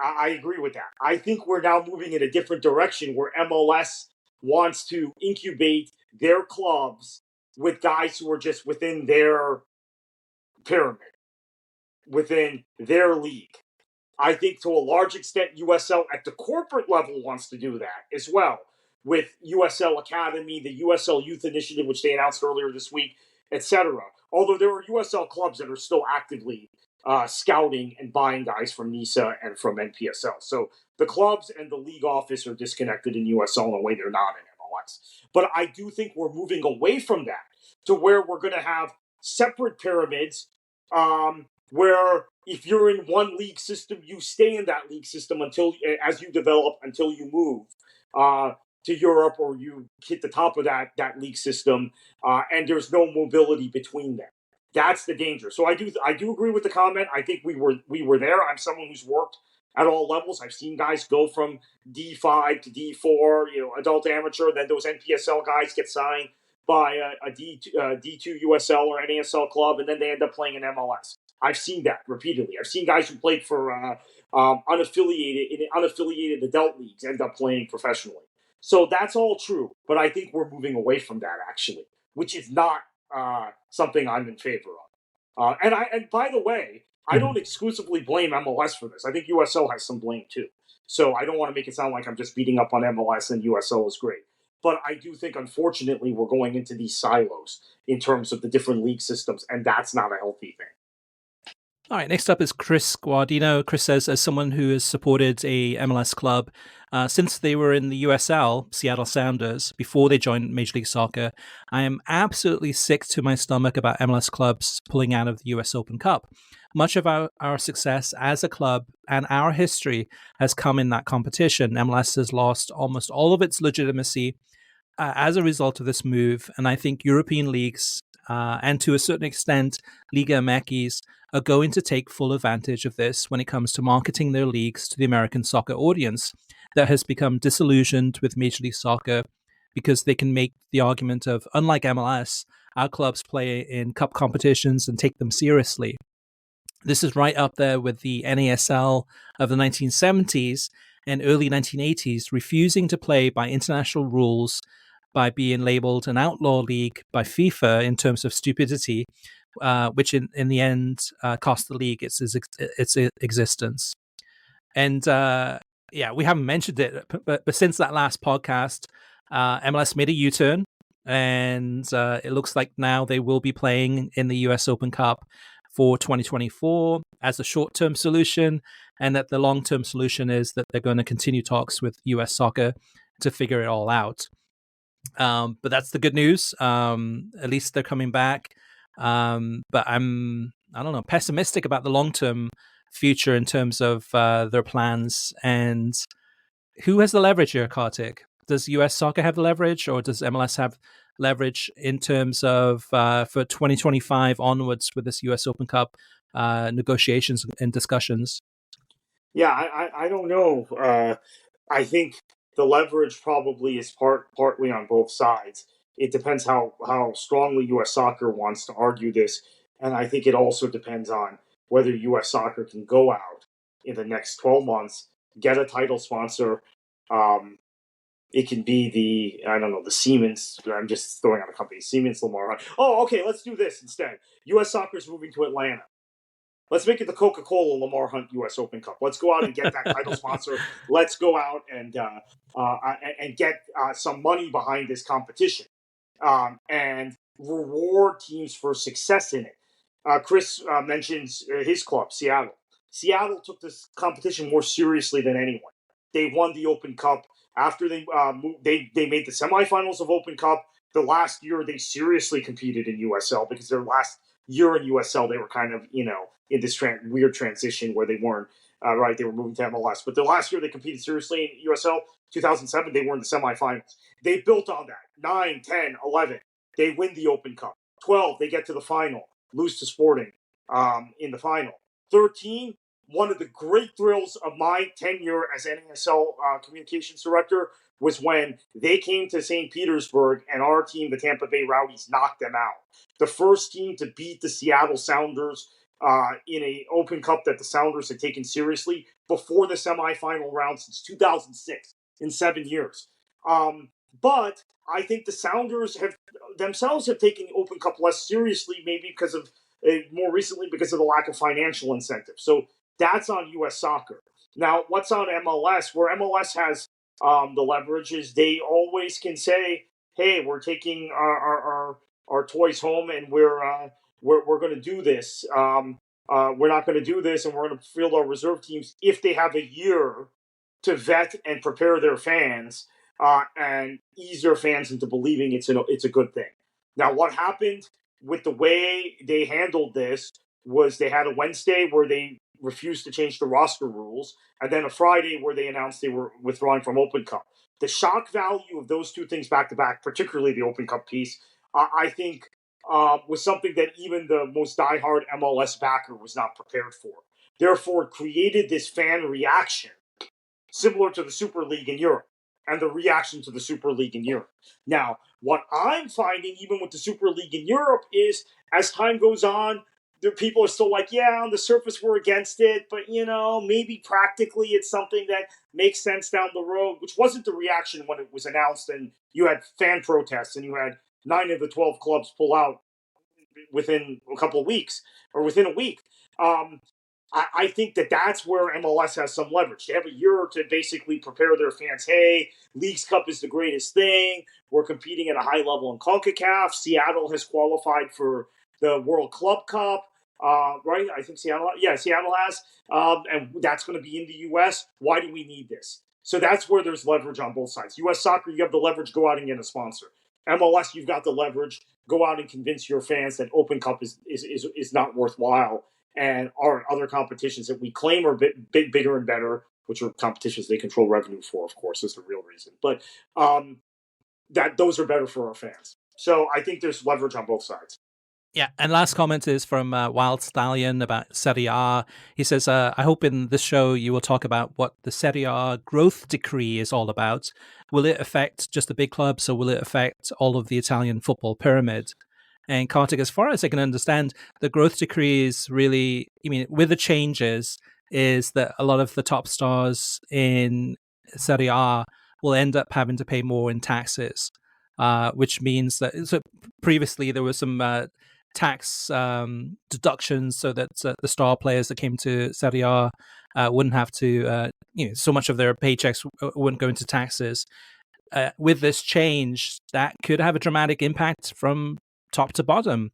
I agree with that. I think we're now moving in a different direction where MLS wants to incubate their clubs with guys who are just within their pyramid, within their league. I think to a large extent, USL at the corporate level wants to do that as well with USL Academy, the USL Youth Initiative, which they announced earlier this week, etc. Although there are USL clubs that are still actively scouting and buying guys from NISA and from NPSL. So the clubs and the league office are disconnected in USL in a way they're not in MLS. But I do think we're moving away from that to where we're going to have separate pyramids where if you're in one league system, you stay in that league system as you develop, until you move to Europe or you hit the top of that league system, and there's no mobility between them. That's the danger. So I do agree with the comment. I think we were there. I'm someone who's worked at all levels. I've seen guys go from D5 to D4, adult amateur. Then those NPSL guys get signed by a D2 USL or NASL club, and then they end up playing in MLS. I've seen that repeatedly. I've seen guys who played for unaffiliated adult leagues end up playing professionally. So that's all true, but I think we're moving away from that actually, which is not something I'm in favor of. And by the way, I don't exclusively blame MLS for this. I think USL has some blame too. So I don't want to make it sound like I'm just beating up on MLS and USL is great. But I do think, unfortunately, we're going into these silos in terms of the different league systems, and that's not a healthy thing. All right, next up is Chris Guardino. Chris says, as someone who has supported a MLS club since they were in the USL, Seattle Sounders, before they joined Major League Soccer, I am absolutely sick to my stomach about MLS clubs pulling out of the US Open Cup. Much of our success as a club and our history has come in that competition. MLS has lost almost all of its legitimacy as a result of this move, and I think European leagues and to a certain extent Liga MX are going to take full advantage of this when it comes to marketing their leagues to the American soccer audience that has become disillusioned with Major League Soccer, because they can make the argument of, unlike MLS, our clubs play in cup competitions and take them seriously. This is right up there with the NASL of the 1970s and early 1980s, refusing to play by international rules, by being labeled an outlaw league by FIFA in terms of stupidity, which in the end cost the league its existence. And we haven't mentioned it, but since that last podcast, MLS made a U-turn, and it looks like now they will be playing in the US Open Cup for 2024 as a short-term solution, and that the long-term solution is that they're going to continue talks with US Soccer to figure it all out. But that's the good news. At least they're coming back. But I don't know, pessimistic about the long-term future in terms of their plans. And who has the leverage here, Kartik? Does US Soccer have the leverage, or does MLS have leverage in terms of for 2025 onwards with this US Open Cup negotiations and discussions? Yeah, I don't know. I think the leverage probably is partly on both sides. It depends how strongly U.S. Soccer wants to argue this, and I think it also depends on whether U.S. Soccer can go out in the next 12 months, get a title sponsor. It can be the Siemens. I'm just throwing out a company, Siemens, Lamar. Oh, okay, let's do this instead. U.S. Soccer is moving to Atlanta. Let's make it the Coca-Cola Lamar Hunt U.S. Open Cup. Let's go out and get that title sponsor. Let's go out and get some money behind this competition, and reward teams for success in it. Chris mentions his club, Seattle. Seattle took this competition more seriously than anyone. They won the Open Cup after they made the semifinals of Open Cup. The last year they seriously competed in USL, because their last year in USL they were kind of in this weird transition where they weren't right. They were moving to MLS, but the last year they competed seriously in USL. 2007 they were in the semifinals. They built on that. 9, 10, 11 they win the Open Cup. 12 they get to the final, lose to Sporting in the final. 13, one of the great thrills of my tenure as NASL communications director was when they came to St. Petersburg and our team, the Tampa Bay Rowdies, knocked them out. The first team to beat the Seattle Sounders in a Open Cup that the Sounders had taken seriously. before the semifinal round since 2006 in 7 years. But I think the Sounders have themselves have taken the Open Cup less seriously, maybe because of more recently because of the lack of financial incentive. So that's on U.S. soccer. Now, what's on MLS? Where MLS has the leverage is they always can say, "Hey, we're taking our toys home, and we're going to do this. We're not going to do this, and we're going to field our reserve teams if they have a year to vet and prepare their fans and ease their fans into believing it's a good thing." Now, what happened with the way they handled this was they had a Wednesday where they refused to change the roster rules, and then a Friday where they announced they were withdrawing from Open Cup. The shock value of those two things back to back, particularly the Open Cup piece, I think was something that even the most diehard MLS backer was not prepared for. Therefore, it created this fan reaction similar to the Super League in Europe and the reaction to the Super League in Europe. Now, what I'm finding, even with the Super League in Europe, is as time goes on, the people are still like, yeah, on the surface we're against it, but maybe practically it's something that makes sense down the road, which wasn't the reaction when it was announced and you had fan protests and you had 9 of the 12 clubs pull out within a couple of weeks or within a week. I think that's where MLS has some leverage. They have a year to basically prepare their fans. Hey, Leagues Cup is the greatest thing. We're competing at a high level in CONCACAF. Seattle has qualified for the World Club Cup, right? I think Seattle has. And that's going to be in the U.S. Why do we need this? So that's where there's leverage on both sides. U.S. soccer, you have the leverage, go out and get a sponsor. MLS, you've got the leverage, go out and convince your fans that Open Cup is not worthwhile. And our other competitions that we claim are bigger and better, which are competitions they control revenue for, of course, is the real reason. But that those are better for our fans. So I think there's leverage on both sides. Yeah, and last comment is from Wild Stallion about Serie A. He says, I hope in this show you will talk about what the Serie A growth decree is all about. Will it affect just the big clubs, or will it affect all of the Italian football pyramid? And Kartik, as far as I can understand, the growth decree is really, with the changes, is that a lot of the top stars in Serie A will end up having to pay more in taxes, which means that previously there was some tax deductions so that the star players that came to Serie A wouldn't have to, so much of their paychecks wouldn't go into taxes. With this change, that could have a dramatic impact from top to bottom,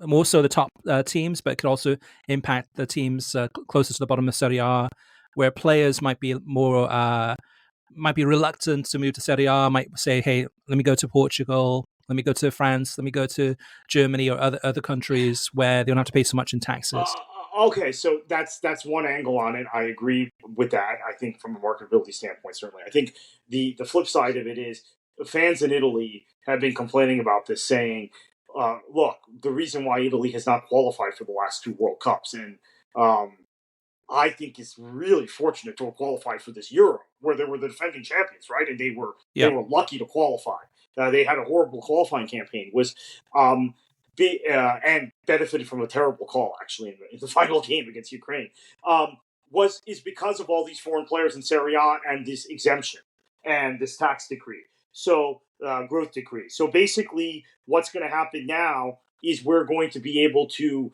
more so the top teams, but it could also impact the teams closer to the bottom of Serie A, where players might be reluctant to move to Serie A, might say, hey, let me go to Portugal, let me go to France, let me go to Germany or other countries where they don't have to pay so much in taxes. Okay, so that's one angle on it. I agree with that. I think from a marketability standpoint, certainly. I think the flip side of it is fans in Italy have been complaining about this, saying, look, the reason why Italy has not qualified for the last 2 World Cups, and I think it's really fortunate to have qualified for this Euro, where they were the defending champions, right? And they were lucky to qualify. They had a horrible qualifying campaign, and benefited from a terrible call actually in the final game against Ukraine. Is because of all these foreign players in Serie A and this exemption and this tax decree. So growth decree. So basically, what's going to happen now is we're going to be able to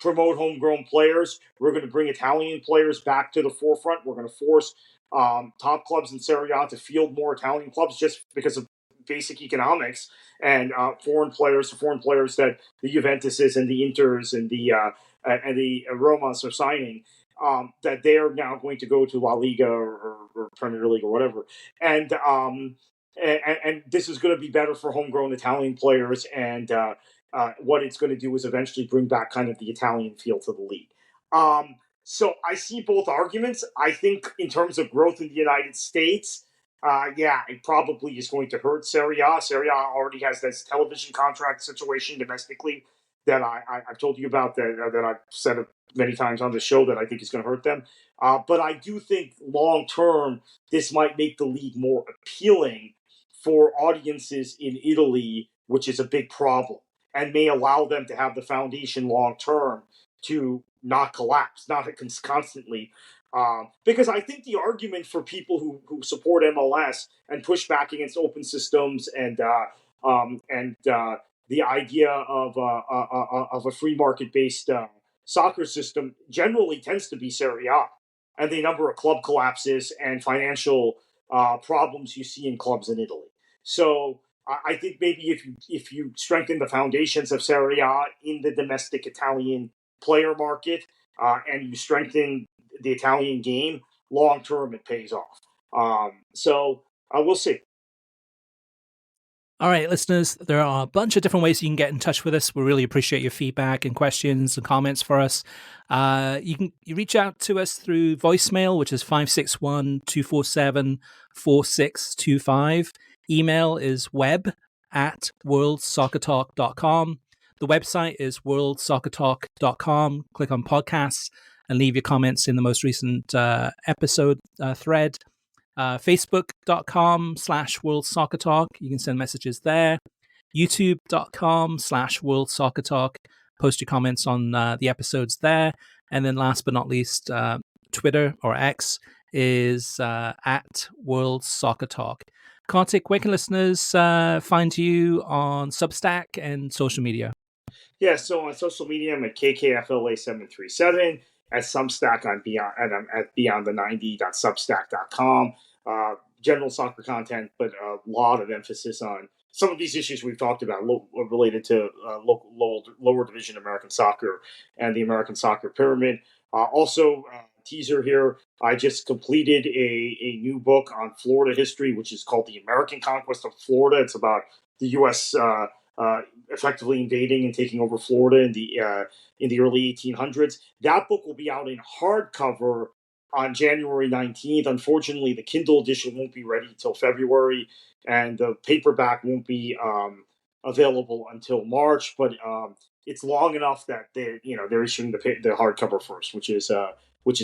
promote homegrown players. We're going to bring Italian players back to the forefront. We're going to force top clubs in Serie A to field more Italian clubs just because of basic economics, and foreign players that the Juventuses and the Inters and the Romas are signing, that they are now going to go to La Liga or Premier League or whatever, and this is going to be better for homegrown Italian players, and what it's going to do is eventually bring back kind of the Italian feel to the league. So I see both arguments. I think in terms of growth in the United States, it probably is going to hurt Serie A. Serie A already has this television contract situation domestically that I've told you about, that I've said many times on the show that I think is going to hurt them. But I do think long term, this might make the league more appealing for audiences in Italy, which is a big problem, and may allow them to have the foundation long term to not collapse, not constantly Because I think the argument for people who support MLS and push back against open systems and the idea of a free market based soccer system generally tends to be Serie A and the number of club collapses and financial problems you see in clubs in Italy. So I think maybe if you strengthen the foundations of Serie A in the domestic Italian player market and you strengthen the Italian game, long term it pays off. So we'll see. All right, listeners, there are a bunch of different ways you can get in touch with us. We really appreciate your feedback and questions and comments for us. You reach out to us through voicemail, which is 561-247-4625. Email is web@worldsoccertalk.com. The website is worldsoccertalk.com. Click on podcasts and leave your comments in the most recent episode thread. Facebook.com/worldsoccertalk. You can send messages there. YouTube.com/worldsoccertalk. Post your comments on the episodes there. And then last but not least, Twitter or X is at World Soccer Talk. Kartik, where can listeners find you on Substack and social media? Yeah, so on social media, I'm at KKFLA737. At Substack, I'm at beyondthe90.substack.com. General soccer content, but a lot of emphasis on some of these issues we've talked about related to lower division American soccer and the American soccer pyramid. Also, teaser here, I just completed a new book on Florida history, which is called The American Conquest of Florida. It's about the U.S. Effectively invading and taking over Florida in the early 1800s. That book will be out in hardcover on January 19th. Unfortunately, the Kindle edition won't be ready until February, and the paperback won't be available until March. But it's long enough that they're issuing the hardcover first, which is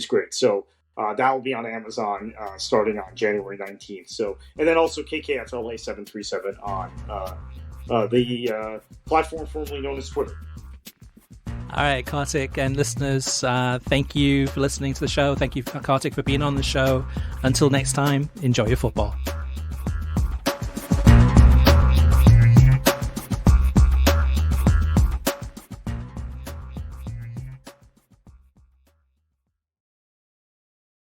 great. So that will be on Amazon starting on January 19th. So, and then also KKFLA 737 on the platform formerly known as Twitter. All right, Kartik and listeners, thank you for listening to the show. Thank you, Kartik, for being on the show. Until next time, enjoy your football.